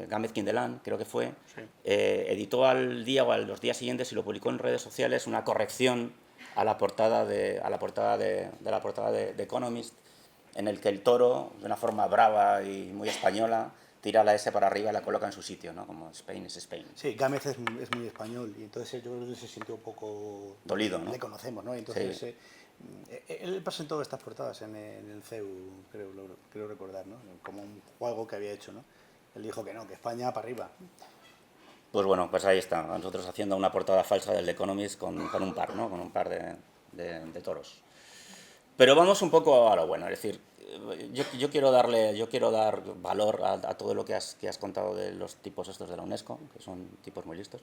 Gámez Quindelán, creo que fue, Sí. editó al día o a los días siguientes y lo publicó en redes sociales, una corrección a la portada de The Economist, en el que el toro, de una forma brava y muy española, tira la S para arriba y la coloca en su sitio, ¿no? Como Spain is Spain. Sí, Gámez es muy español, y entonces yo creo que se sintió un poco... Dolido, ¿no? Le conocemos, ¿no? Entonces, Sí. él presentó estas portadas en el CEU, creo recordar, ¿no? Como un juego que había hecho, ¿no? Él dijo que no, que España para arriba. Pues bueno, pues ahí está, nosotros haciendo una portada falsa del The Economist con un par, ¿no? Con un par de toros. Pero vamos un poco a lo bueno, es decir, yo quiero dar valor a todo lo que has contado de los tipos estos de la UNESCO, que son tipos muy listos,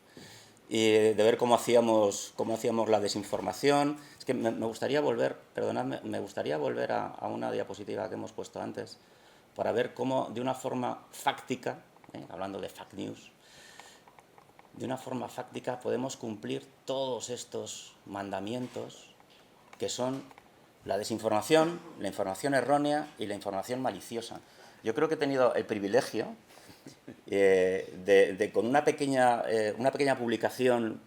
y de ver cómo hacíamos la desinformación. Es que me gustaría volver, perdonadme, a una diapositiva que hemos puesto antes, para ver cómo de una forma fáctica, hablando de fact news, de una forma fáctica podemos cumplir todos estos mandamientos que son la desinformación, la información errónea y la información maliciosa. Yo creo que he tenido el privilegio de con una pequeña publicación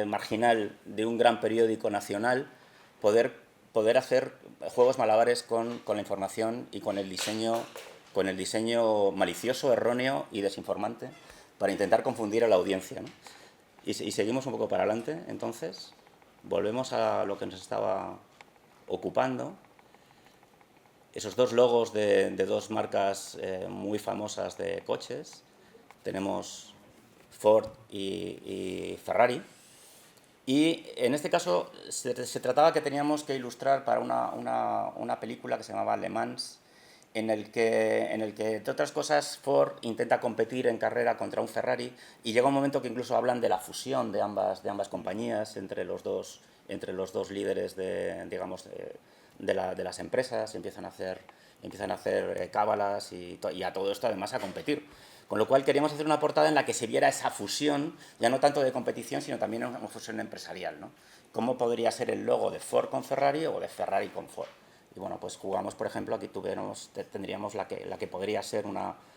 marginal de un gran periódico nacional poder hacer juegos malabares con la información y con el diseño malicioso, erróneo y desinformante, para intentar confundir a la audiencia, ¿no? Y seguimos un poco para adelante, entonces volvemos a lo que nos estaba ocupando. esos dos logos de dos marcas muy famosas de coches. Tenemos Ford y Ferrari. Y en este caso se trataba que teníamos que ilustrar para una película que se llamaba Le Mans, en el que, entre otras cosas, Ford intenta competir en carrera contra un Ferrari y llega un momento que incluso hablan de la fusión de ambas compañías entre los dos líderes de las empresas, empiezan a hacer cábalas y a todo esto además a competir. Con lo cual queríamos hacer una portada en la que se viera esa fusión, ya no tanto de competición, sino también una fusión empresarial, ¿no? ¿Cómo podría ser el logo de Ford con Ferrari o de Ferrari con Ford? Y bueno, pues jugamos, por ejemplo, aquí tendríamos la que podría ser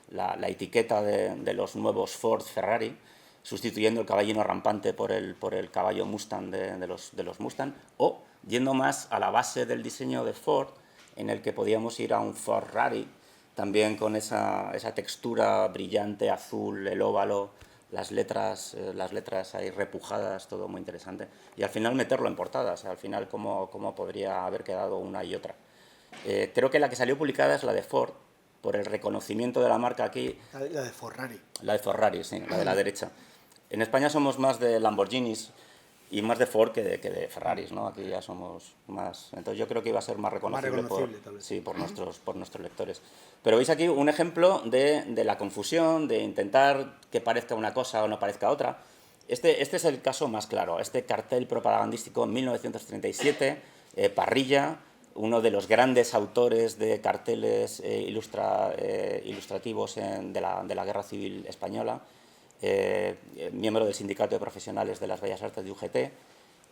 la etiqueta de los nuevos Ford Ferrari, sustituyendo el caballino rampante por el caballo Mustang de los Mustang, o yendo más a la base del diseño de Ford, en el que podíamos ir a un Ferrari, también con esa textura brillante, azul, el óvalo, las letras ahí repujadas, todo muy interesante. Y al final meterlo en portadas, al final cómo podría haber quedado una y otra. Creo que la que salió publicada es la de Ford, por el reconocimiento de la marca aquí. La de Ferrari. La de Ferrari, sí, la de la derecha. En España somos más de Lamborghinis y más de Ford que de Ferraris, ¿no? Aquí ya somos más... Entonces yo creo que iba a ser más reconocible, tal vez. sí, por nuestros lectores. Pero veis aquí un ejemplo de la confusión, de intentar que parezca una cosa o no parezca otra. Este es el caso más claro, este cartel propagandístico en 1937, Parrilla, uno de los grandes autores de carteles ilustrativos de la Guerra Civil Española, miembro del Sindicato de Profesionales de las Bellas Artes de UGT,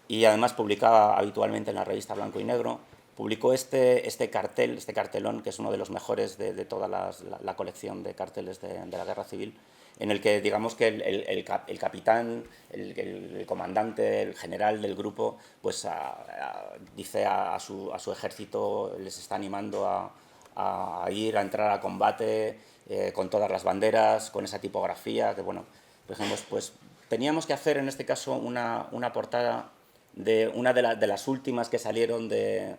y además publicaba habitualmente en la revista Blanco y Negro. Publicó este cartelón, que es uno de los mejores de toda la colección de carteles de la Guerra Civil, en el que digamos que el capitán, el comandante, el general del grupo, pues dice a su ejército, les está animando a entrar a combate con todas las banderas, con esa tipografía, que bueno, por ejemplo, pues teníamos que hacer en este caso una portada de una de las últimas que salieron del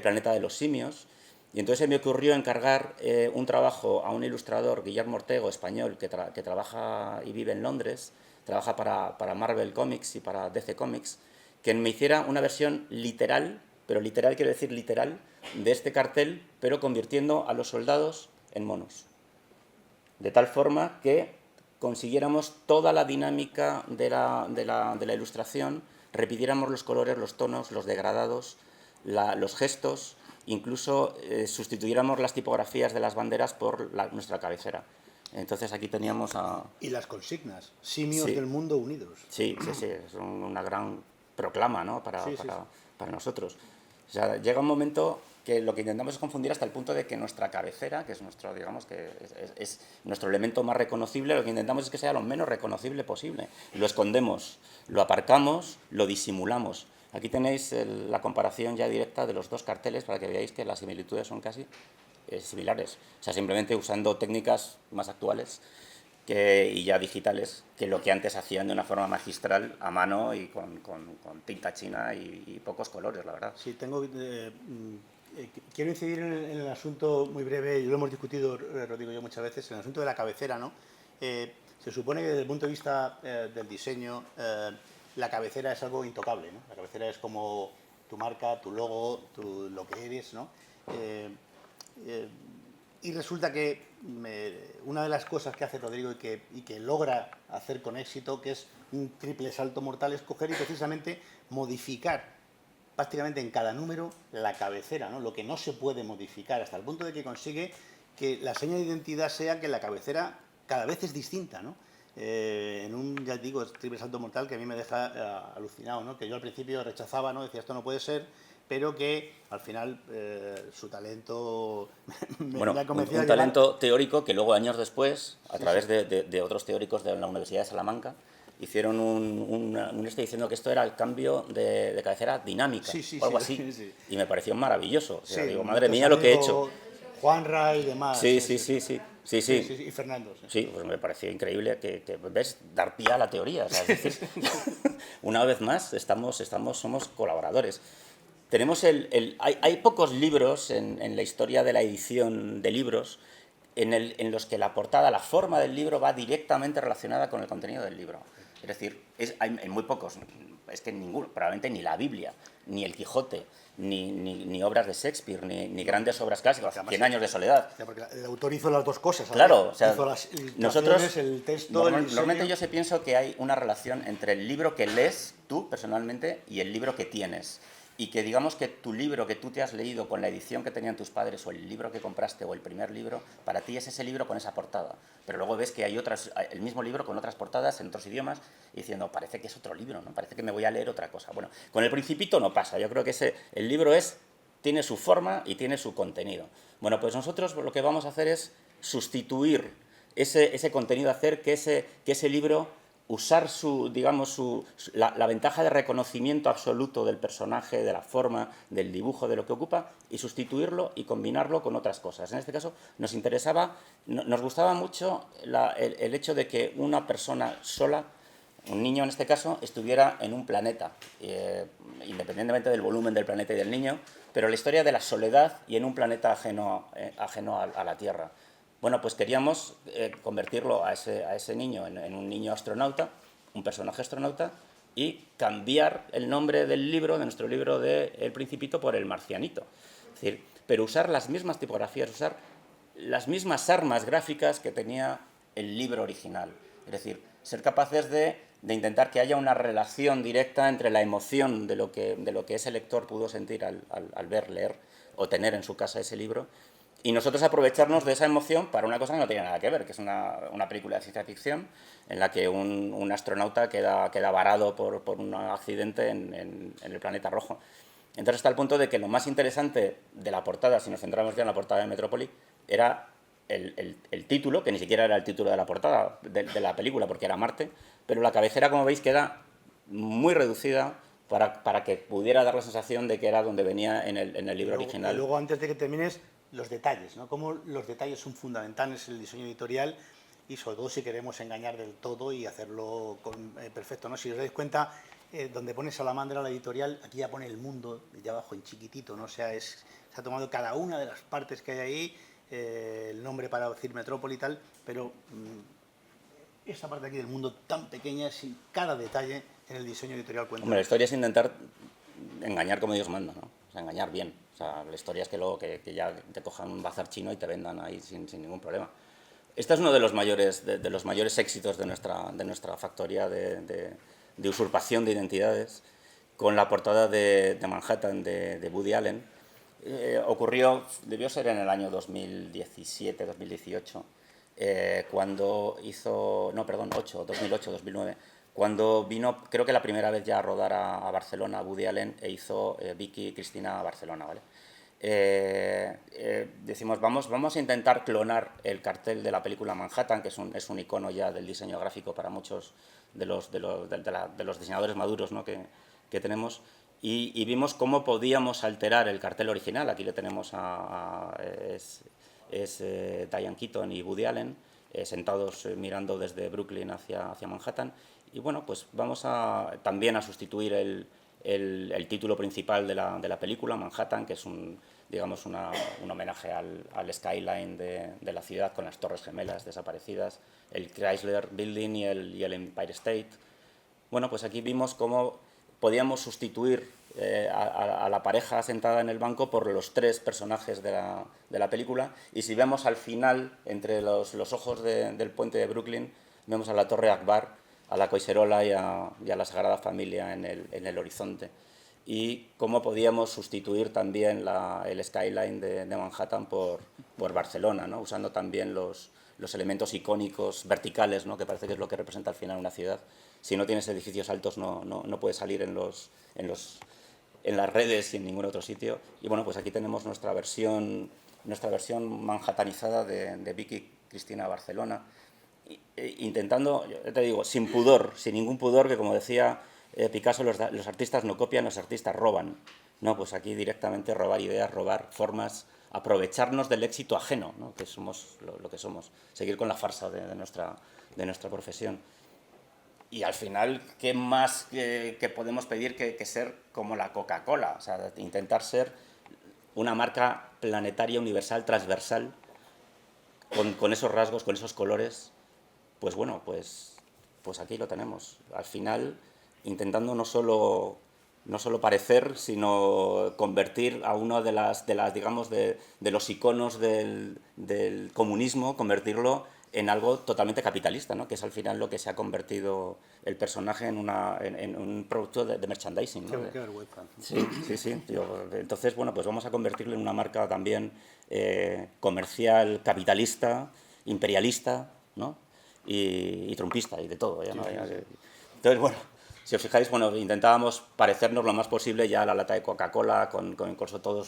Planeta de los Simios, y entonces me ocurrió encargar un trabajo a un ilustrador, Guillermo Ortego, español, que trabaja y vive en Londres, trabaja para Marvel Comics y para DC Comics, que me hiciera una versión literal, pero literal quiere decir literal, de este cartel, pero convirtiendo a los soldados en monos. De tal forma que consiguiéramos toda la dinámica de la ilustración, repitiéramos los colores, los tonos, los degradados, los gestos, incluso sustituyéramos las tipografías de las banderas por nuestra cabecera. Entonces aquí teníamos Y las consignas, simios sí. del mundo unidos. Sí, es una gran proclama, ¿no? para nosotros. O sea, llega un momento que lo que intentamos es confundir hasta el punto de que nuestra cabecera, que es nuestro, digamos, que es nuestro elemento más reconocible, lo que intentamos es que sea lo menos reconocible posible. Lo escondemos, lo aparcamos, lo disimulamos. Aquí tenéis la comparación ya directa de los dos carteles para que veáis que las similitudes son casi similares. O sea, simplemente usando técnicas más actuales y ya digitales que lo que antes hacían de una forma magistral a mano y con tinta china y pocos colores, la verdad. Sí, quiero incidir en el asunto muy breve, y lo hemos discutido, Rodrigo y yo, muchas veces, en el asunto de la cabecera, ¿no? Se supone que desde el punto de vista del diseño, la cabecera es algo intocable, ¿no? La cabecera es como tu marca, tu logo, lo que eres, ¿no? Y resulta que una de las cosas que hace Rodrigo y que logra hacer con éxito, que es un triple salto mortal, es coger y precisamente modificar prácticamente en cada número la cabecera, ¿no? Lo que no se puede modificar, hasta el punto de que consigue que la seña de identidad sea que la cabecera cada vez es distinta, ¿no? En un, ya digo, triple salto mortal que a mí me deja alucinado, ¿no? Que yo al principio rechazaba, ¿no? Decía, esto no puede ser, pero que al final su talento me convencía. Un talento teórico que luego años después, a través de otros teóricos de la Universidad de Salamanca, hicieron un estudio diciendo que esto era el cambio de cabecera dinámica, o algo así, sí. Y me pareció maravilloso. O sea, digo, madre mía, lo que he hecho. Juanra y demás. Sí. Y Fernando. Sí, pues me pareció increíble que ves, dar pie a la teoría. O sea, es decir, una vez más, somos colaboradores. tenemos hay pocos libros en la historia de la edición de libros en los que la portada, la forma del libro va directamente relacionada con el contenido del libro. Es decir, hay muy pocos, es que ninguno, probablemente ni la Biblia, ni el Quijote, ni obras de Shakespeare, ni grandes obras clásicas, 100 años de soledad. Porque el autor hizo las dos cosas. Claro, o sea, hizo las ilustraciones, nosotros, el texto, el diseño. normalmente yo se pienso que hay una relación entre el libro que lees tú personalmente y el libro que tienes. Y que digamos que tu libro que tú te has leído con la edición que tenían tus padres, o el libro que compraste, o el primer libro, para ti es ese libro con esa portada. Pero luego ves que hay el mismo libro con otras portadas en otros idiomas, y diciendo, parece que es otro libro, ¿no? Parece que me voy a leer otra cosa. Bueno, con El Principito no pasa. Yo creo que el libro tiene su forma y tiene su contenido. Bueno, pues nosotros lo que vamos a hacer es sustituir ese contenido, hacer que ese libro, usar la ventaja de reconocimiento absoluto del personaje, de la forma, del dibujo, de lo que ocupa, y sustituirlo y combinarlo con otras cosas. En este caso nos gustaba mucho el hecho de que una persona sola, un niño en este caso, estuviera en un planeta, independientemente del volumen del planeta y del niño, pero la historia de la soledad y en un planeta ajeno a la Tierra. Bueno, pues queríamos convertirlo a ese niño en un niño astronauta, un personaje astronauta, y cambiar el nombre del libro, de nuestro libro de El Principito, por El Marcianito. Es decir, pero usar las mismas tipografías, usar las mismas armas gráficas que tenía el libro original. Es decir, ser capaces de intentar que haya una relación directa entre la emoción de lo que ese lector pudo sentir al ver, leer o tener en su casa ese libro, y nosotros aprovecharnos de esa emoción para una cosa que no tiene nada que ver, que es una película de ciencia ficción en la que un astronauta queda varado por un accidente en el planeta rojo. Entonces está el punto de que lo más interesante de la portada, si nos centramos ya en la portada de Metrópoli, era el título, que ni siquiera era el título de la portada de la película, porque era Marte, pero la cabecera, como veis, queda muy reducida para que pudiera dar la sensación de que era donde venía en el libro original. Y luego, antes de que termines, los detalles, ¿no? Cómo los detalles son fundamentales en el diseño editorial, y sobre todo si queremos engañar del todo y hacerlo perfecto, ¿no? Si os dais cuenta, donde pone Salamandra la editorial, aquí ya pone El Mundo, de abajo en chiquitito, ¿no? O sea, se ha tomado cada una de las partes que hay ahí, el nombre para decir Metrópoli y tal, pero esta parte aquí del mundo tan pequeña, sin cada detalle en el diseño editorial cuenta. Hombre, la historia es intentar engañar como Dios manda, ¿no? O sea, engañar bien. O sea, la historia es que luego que ya te cojan un bazar chino y te vendan ahí sin ningún problema. Este es uno de los mayores éxitos de nuestra factoría de usurpación de identidades, con la portada de Manhattan de Woody Allen. Debió ser en el año 2017, 2018, cuando hizo, no, perdón, 2008, 2009, cuando vino, creo que la primera vez ya a rodar a Barcelona, Woody Allen, e hizo Vicky Cristina Barcelona, ¿vale? Decimos, vamos a intentar clonar el cartel de la película Manhattan, que es un icono ya del diseño gráfico para muchos de los diseñadores maduros, ¿no? que tenemos, y vimos cómo podíamos alterar el cartel original. Aquí le tenemos Diane Keaton y Woody Allen sentados mirando desde Brooklyn hacia Manhattan, y bueno, pues vamos también a sustituir el título principal de la película, Manhattan, que es un homenaje al skyline de la ciudad, con las torres gemelas desaparecidas, el Chrysler Building y el Empire State. Bueno, pues aquí vimos cómo podíamos sustituir a la pareja sentada en el banco por los tres personajes de la película, y si vemos al final, entre los ojos del puente de Brooklyn, vemos a la Torre Akbar, a la Coiserola y a la Sagrada Familia en el horizonte. Y cómo podíamos sustituir también el skyline de Manhattan por Barcelona, ¿no? Usando también los elementos icónicos verticales, ¿no? Que parece que es lo que representa al final una ciudad. Si no tienes edificios altos no puedes salir en las redes y en ningún otro sitio. Y bueno, pues aquí tenemos nuestra versión manhattanizada de Vicky Cristina Barcelona, intentando, yo te digo, sin ningún pudor, que como decía Picasso, los artistas no copian, los artistas roban. No, pues aquí directamente robar ideas, robar formas, aprovecharnos del éxito ajeno, ¿no? Que somos lo que somos, seguir con la farsa de nuestra profesión. Y al final, ¿qué más que podemos pedir que ser como la Coca-Cola? O sea, intentar ser una marca planetaria, universal, transversal, con esos rasgos, con esos colores. Pues bueno, pues aquí lo tenemos. Al final, intentando no solo parecer, sino convertir a uno de las digamos, de los iconos del comunismo, convertirlo en algo totalmente capitalista, ¿no? Que es al final lo que se ha convertido el personaje en un producto de merchandising, ¿no? Qué vergüenza. Sí. Entonces, bueno, pues vamos a convertirlo en una marca también comercial, capitalista, imperialista, ¿no? Y trumpista y de todo. ¿Ya? ¿No? Entonces, bueno, si os fijáis, bueno, intentábamos parecernos lo más posible ya a la lata de Coca-Cola, con incluso todo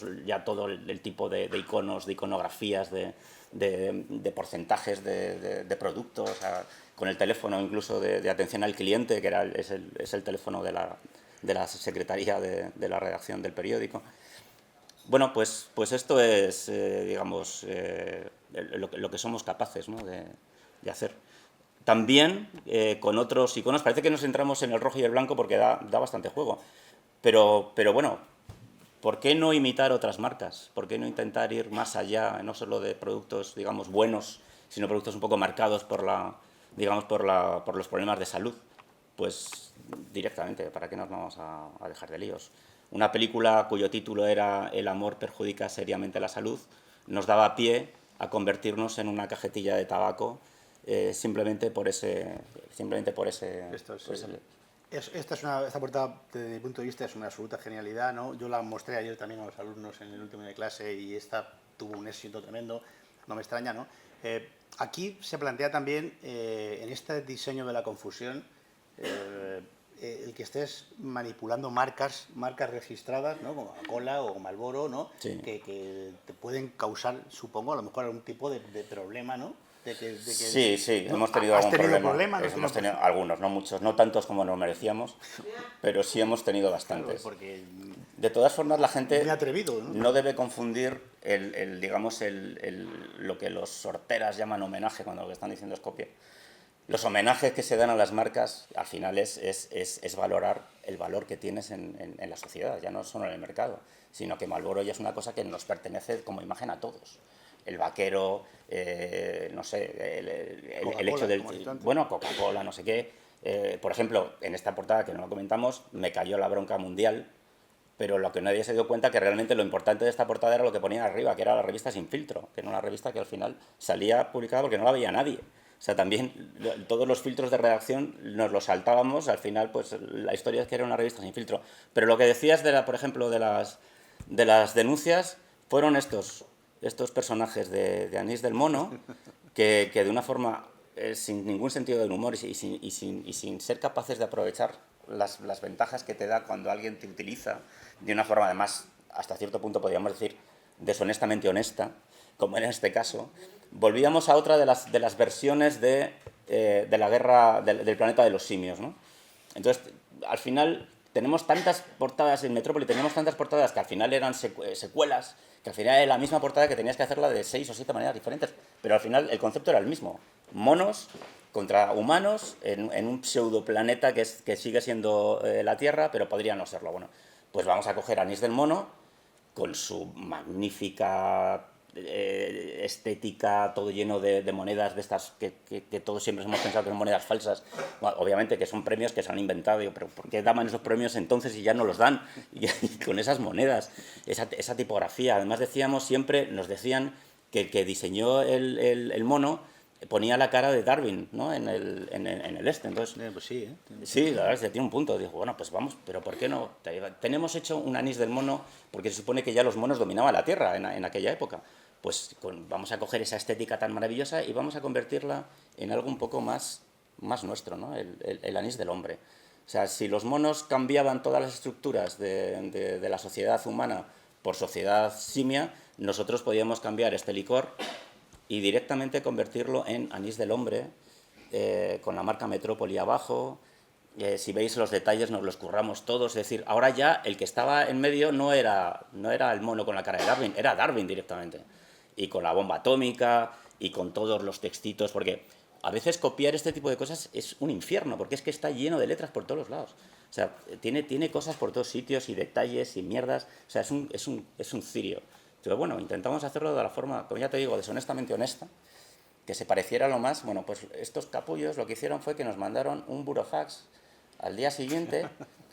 el tipo de iconos, de iconografías, de porcentajes de productos, o sea, con el teléfono incluso de atención al cliente, que es el teléfono de la secretaría de la redacción del periódico. Bueno, pues esto es, digamos, lo que somos capaces, ¿no? de hacer. También con otros iconos, parece que nos centramos en el rojo y el blanco porque da bastante juego, pero bueno, ¿por qué no imitar otras marcas? ¿Por qué no intentar ir más allá, no solo de productos, digamos, buenos, sino productos un poco marcados por los problemas de salud? Pues directamente, ¿para qué nos vamos a dejar de líos? Una película cuyo título era El amor perjudica seriamente la salud nos daba pie a convertirnos en una cajetilla de tabaco simplemente por ese... Esta portada, desde mi punto de vista, es una absoluta genialidad, ¿no? Yo la mostré ayer también a los alumnos en el último de clase y esta tuvo un éxito tremendo, no me extraña, ¿no? Aquí se plantea también, en este diseño de la confusión, el que estés manipulando marcas registradas, ¿no? Como Coca-Cola o Marlboro, ¿no? Sí. Que te pueden causar, supongo, a lo mejor algún tipo de problema, ¿no? Sí, ¿no? hemos tenido ¿Has algún tenido problema. problemas? Hemos tenido algunos, no muchos, no tantos como nos merecíamos, pero sí hemos tenido bastantes. Claro, porque De todas formas, la gente muy atrevido, ¿no? no debe confundir lo que los sorteras llaman homenaje cuando lo que están diciendo es copia. Los homenajes que se dan a las marcas, al final, es valorar el valor que tienes en la sociedad, ya no solo en el mercado, sino que Marlboro ya es una cosa que nos pertenece como imagen a todos. El vaquero, no sé, el hecho del... Bueno, Coca-Cola, no sé qué. Por ejemplo, en esta portada que no lo comentamos, me cayó la bronca mundial, pero lo que nadie se dio cuenta que realmente lo importante de esta portada era lo que ponía arriba, que era la revista Sin Filtro, que era una revista que al final salía publicada porque no la veía nadie. O sea, también todos los filtros de redacción nos los saltábamos, al final pues la historia es que era una revista sin filtro. Pero lo que decías, por ejemplo, de las denuncias, fueron estos personajes de Anís del Mono, que de una forma sin ningún sentido del humor y sin ser capaces de aprovechar las ventajas que te da cuando alguien te utiliza de una forma, además, hasta cierto punto podríamos decir, deshonestamente honesta, como en este caso, volvíamos a otra de las versiones de la guerra del planeta de los simios, ¿no? Entonces, al final, tenemos tantas portadas en Metrópoli, teníamos tantas portadas que al final eran secuelas, que al final era la misma portada que tenías que hacerla de 6 o 7 maneras diferentes, pero al final el concepto era el mismo. Monos contra humanos en un pseudoplaneta que sigue siendo la Tierra, pero podría no serlo. Bueno, pues vamos a coger Anís del Mono con su magnífica estética, todo lleno de monedas de estas que todos siempre hemos pensado que son monedas falsas. Bueno, obviamente que son premios que se han inventado, pero ¿por qué daban esos premios entonces y ya no los dan? Y con esas monedas, esa tipografía. Además nos decían que el que diseñó el mono ponía la cara de Darwin, ¿no? en el este. Entonces, Pues sí, ¿eh? Sí, la verdad es que tiene un punto. Dijo, bueno, pues vamos, pero ¿por qué no? Tenemos hecho un Anís del Mono porque se supone que ya los monos dominaban la Tierra en aquella época. Pues vamos a coger esa estética tan maravillosa y vamos a convertirla en algo un poco más nuestro, ¿no? El Anís del hombre. O sea, si los monos cambiaban todas las estructuras de la sociedad humana por sociedad simia, nosotros podíamos cambiar este licor y directamente convertirlo en Anís del hombre, con la marca Metrópoli abajo. Si veis los detalles nos los curramos todos, es decir, ahora ya el que estaba en medio no era el mono con la cara de Darwin, era Darwin directamente, y con la bomba atómica y con todos los textitos, porque a veces copiar este tipo de cosas es un infierno, porque es que está lleno de letras por todos los lados. O sea, tiene cosas por todos sitios y detalles y mierdas. O sea, es un cirio. Pero bueno, intentamos hacerlo de la forma, como ya te digo, deshonestamente honesta, que se pareciera lo más. Bueno, pues estos capullos lo que hicieron fue que nos mandaron un burofax al día siguiente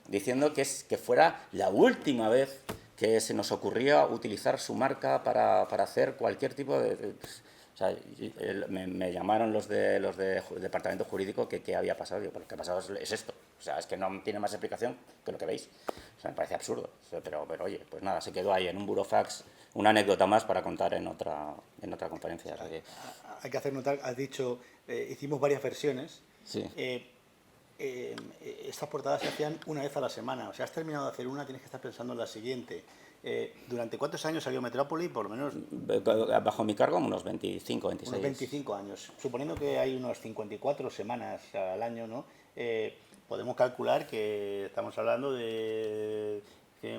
diciendo que fuera la última vez que se nos ocurría utilizar su marca para hacer cualquier tipo de o sea, me llamaron los de departamento jurídico que qué había pasado. Digo, pues lo que ha pasado es esto. O sea, es que no tiene más explicación que lo que veis. O sea, me parece absurdo. O sea, pero oye, pues nada, se quedó ahí en un burofax una anécdota más para contar en otra conferencia. O sea que... Hay que hacer notar, has dicho, hicimos varias versiones. Sí. Estas portadas se hacían una vez a la semana. O sea, has terminado de hacer una, tienes que estar pensando en la siguiente. ¿Durante cuántos años salió Metrópoli? Por lo menos... Bajo mi cargo, unos 25, 26. Unos 25 años. Suponiendo que hay unas 54 semanas al año, ¿no? Podemos calcular que estamos hablando de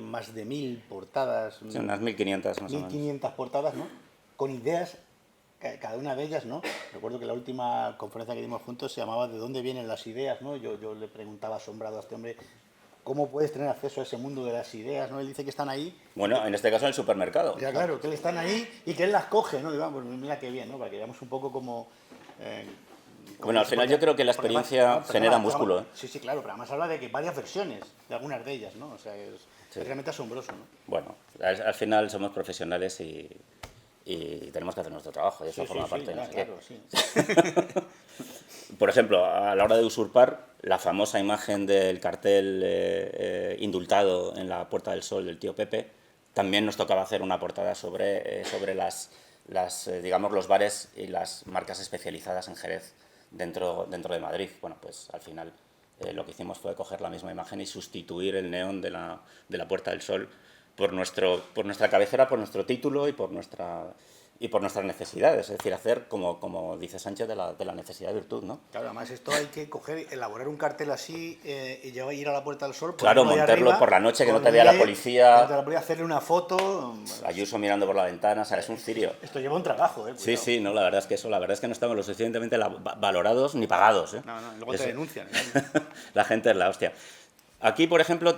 más de 1000 portadas. Sí, unas 1500 más o menos. 1500 portadas, ¿no? Con ideas, cada una de ellas, ¿no? Recuerdo que la última conferencia que dimos juntos se llamaba ¿De dónde vienen las ideas?, ¿no? Yo le preguntaba asombrado a este hombre, ¿cómo puedes tener acceso a ese mundo de las ideas?, ¿no? Él dice que están ahí. Bueno, en este caso en el supermercado. Ya, claro, que él están ahí y que él las coge, ¿no? Digo, pues mira qué bien, ¿no? Para que veamos un poco cómo... Bueno, al final yo creo que la experiencia genera músculo, ¿eh? Sí, sí, claro, pero además habla de que varias versiones de algunas de ellas, ¿no? O sea, es realmente asombroso, ¿no? Bueno, al final somos profesionales y tenemos que hacer nuestro trabajo, y eso forma parte de claro, nosotros. Sí. Por ejemplo, a la hora de usurpar, la famosa imagen del cartel indultado en la Puerta del Sol del tío Pepe, también nos tocaba hacer una portada sobre digamos, los bares y las marcas especializadas en Jerez dentro de Madrid. Bueno, pues al final lo que hicimos fue coger la misma imagen y sustituir el neón de la Puerta del Sol por nuestra cabecera, por nuestro título y por nuestras necesidades, es decir, hacer, como dice Sánchez, de la necesidad de virtud, ¿no? Claro, además esto hay que elaborar un cartel así y ir a la Puerta del Sol. Claro, montarlo por la noche, que no te vea la policía. Que no te la policía, hacerle una foto. Ayuso mirando por la ventana, o sea, es un cirio. Esto lleva un trabajo, ¿eh? Sí, sí, no, la verdad es que no estamos lo suficientemente valorados ni pagados, ¿eh? No, luego te denuncian. La gente es la hostia. Aquí, por ejemplo,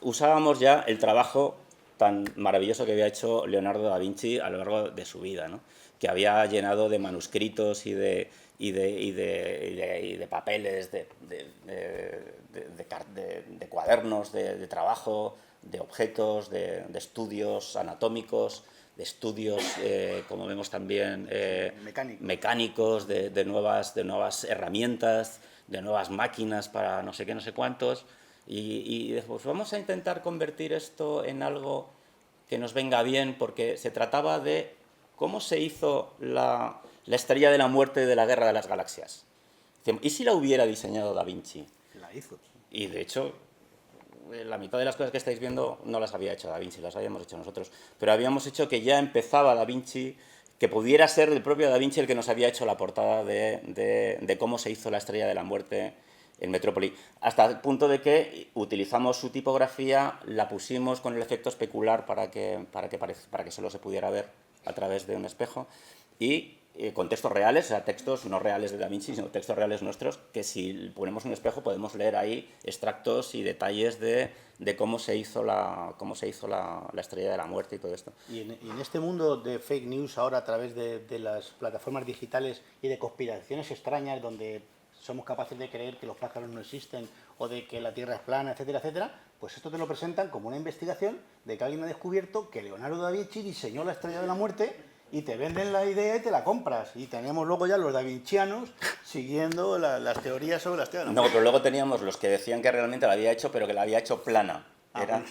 usábamos ya el trabajo tan maravilloso que había hecho Leonardo da Vinci a lo largo de su vida, ¿no? Que había llenado de manuscritos y de papeles, de cuadernos de trabajo, de objetos, de estudios anatómicos, de estudios, como vemos también, mecánicos, de nuevas herramientas, de nuevas máquinas para no sé qué, no sé cuántos. Y después vamos a intentar convertir esto en algo que nos venga bien, porque se trataba de cómo se hizo la Estrella de la Muerte de la Guerra de las Galaxias. ¿Y si la hubiera diseñado Da Vinci? La hizo. Y de hecho, la mitad de las cosas que estáis viendo no las había hecho Da Vinci, las habíamos hecho nosotros. Pero habíamos hecho que ya empezaba Da Vinci, que pudiera ser el propio Da Vinci el que nos había hecho la portada de cómo se hizo la Estrella de la Muerte en Metrópoli, hasta el punto de que utilizamos su tipografía, la pusimos con el efecto especular para que solo se pudiera ver a través de un espejo, y con textos reales, o sea, textos no reales de Da Vinci, sino textos reales nuestros, que si ponemos un espejo podemos leer ahí extractos y detalles de cómo se hizo la Estrella de la Muerte y todo esto. Y en este mundo de fake news ahora a través de las plataformas digitales y de conspiraciones extrañas donde somos capaces de creer que los pájaros no existen o de que la Tierra es plana, etcétera, etcétera, pues esto te lo presentan como una investigación de que alguien ha descubierto que Leonardo da Vinci diseñó la Estrella de la Muerte y te venden la idea y te la compras. Y tenemos luego ya los davincianos siguiendo las teorías sobre la Estrella de la No, Muerte. pero luego teníamos los que decían que realmente la había hecho, pero que la había hecho plana.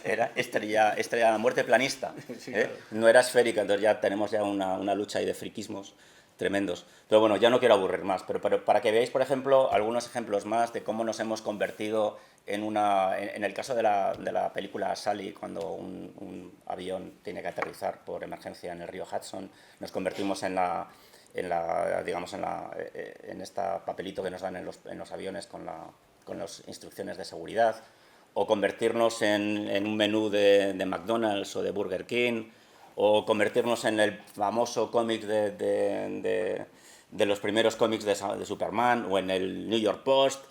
Era estrella de la muerte planista. Sí, claro. No era esférica, entonces ya tenemos una lucha ahí de friquismos tremendos. Pero bueno, ya no quiero aburrir más, pero para que veáis, por ejemplo, algunos ejemplos más de cómo nos hemos convertido en el caso de la película Sally, cuando un avión tiene que aterrizar por emergencia en el río Hudson, nos convertimos en este papelito que nos dan en los aviones con las instrucciones de seguridad, o convertirnos en un menú de McDonald's o de Burger King, o convertirnos en el famoso cómic de de los primeros cómics de Superman, o en el New York Post,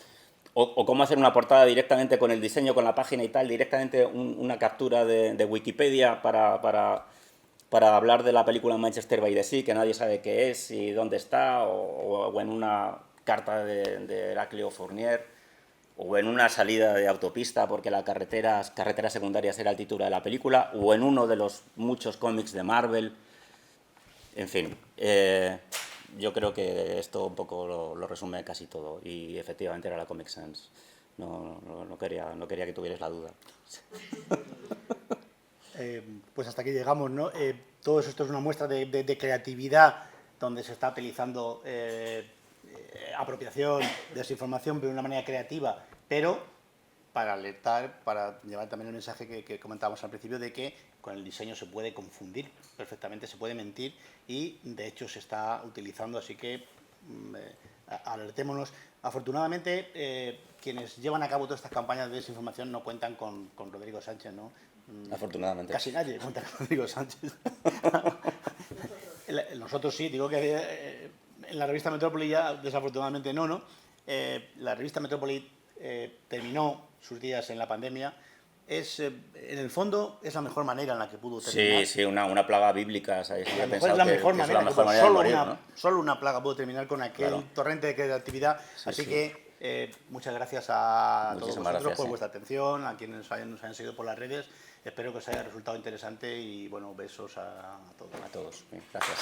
o cómo hacer una portada directamente con el diseño, con la página y tal, directamente una captura de Wikipedia para hablar de la película Manchester by the Sea, que nadie sabe qué es y dónde está, o en una carta de Heraclio Fournier, o en una salida de autopista porque las carreteras secundarias era el título de la película, o en uno de los muchos cómics de Marvel. En fin, yo creo que esto un poco lo resume casi todo, y efectivamente era la Comic Sans. No quería que tuvierais la duda. Pues hasta aquí llegamos, ¿no? Todo esto es una muestra de creatividad donde se está utilizando apropiación, desinformación de una manera creativa, pero para alertar, para llevar también el mensaje que comentábamos al principio de que con el diseño se puede confundir perfectamente, se puede mentir y de hecho se está utilizando, así que alertémonos. Afortunadamente, quienes llevan a cabo todas estas campañas de desinformación no cuentan con Rodrigo Sánchez, ¿no? Afortunadamente. Casi nadie cuenta con Rodrigo Sánchez. Nosotros sí, digo que en la revista Metrópoli ya desafortunadamente no. La revista Metrópoli terminó sus días en la pandemia. En el fondo es la mejor manera en la que pudo terminar. Sí, una plaga bíblica, ¿sabes? A lo mejor es la mejor manera, de morir, ¿no? solo una plaga pudo terminar con aquel torrente de creatividad. Así que muchas gracias a todos vosotros por vuestra atención, a quienes nos hayan seguido por las redes. Espero que os haya resultado interesante y bueno, besos a todos. A todos. Gracias.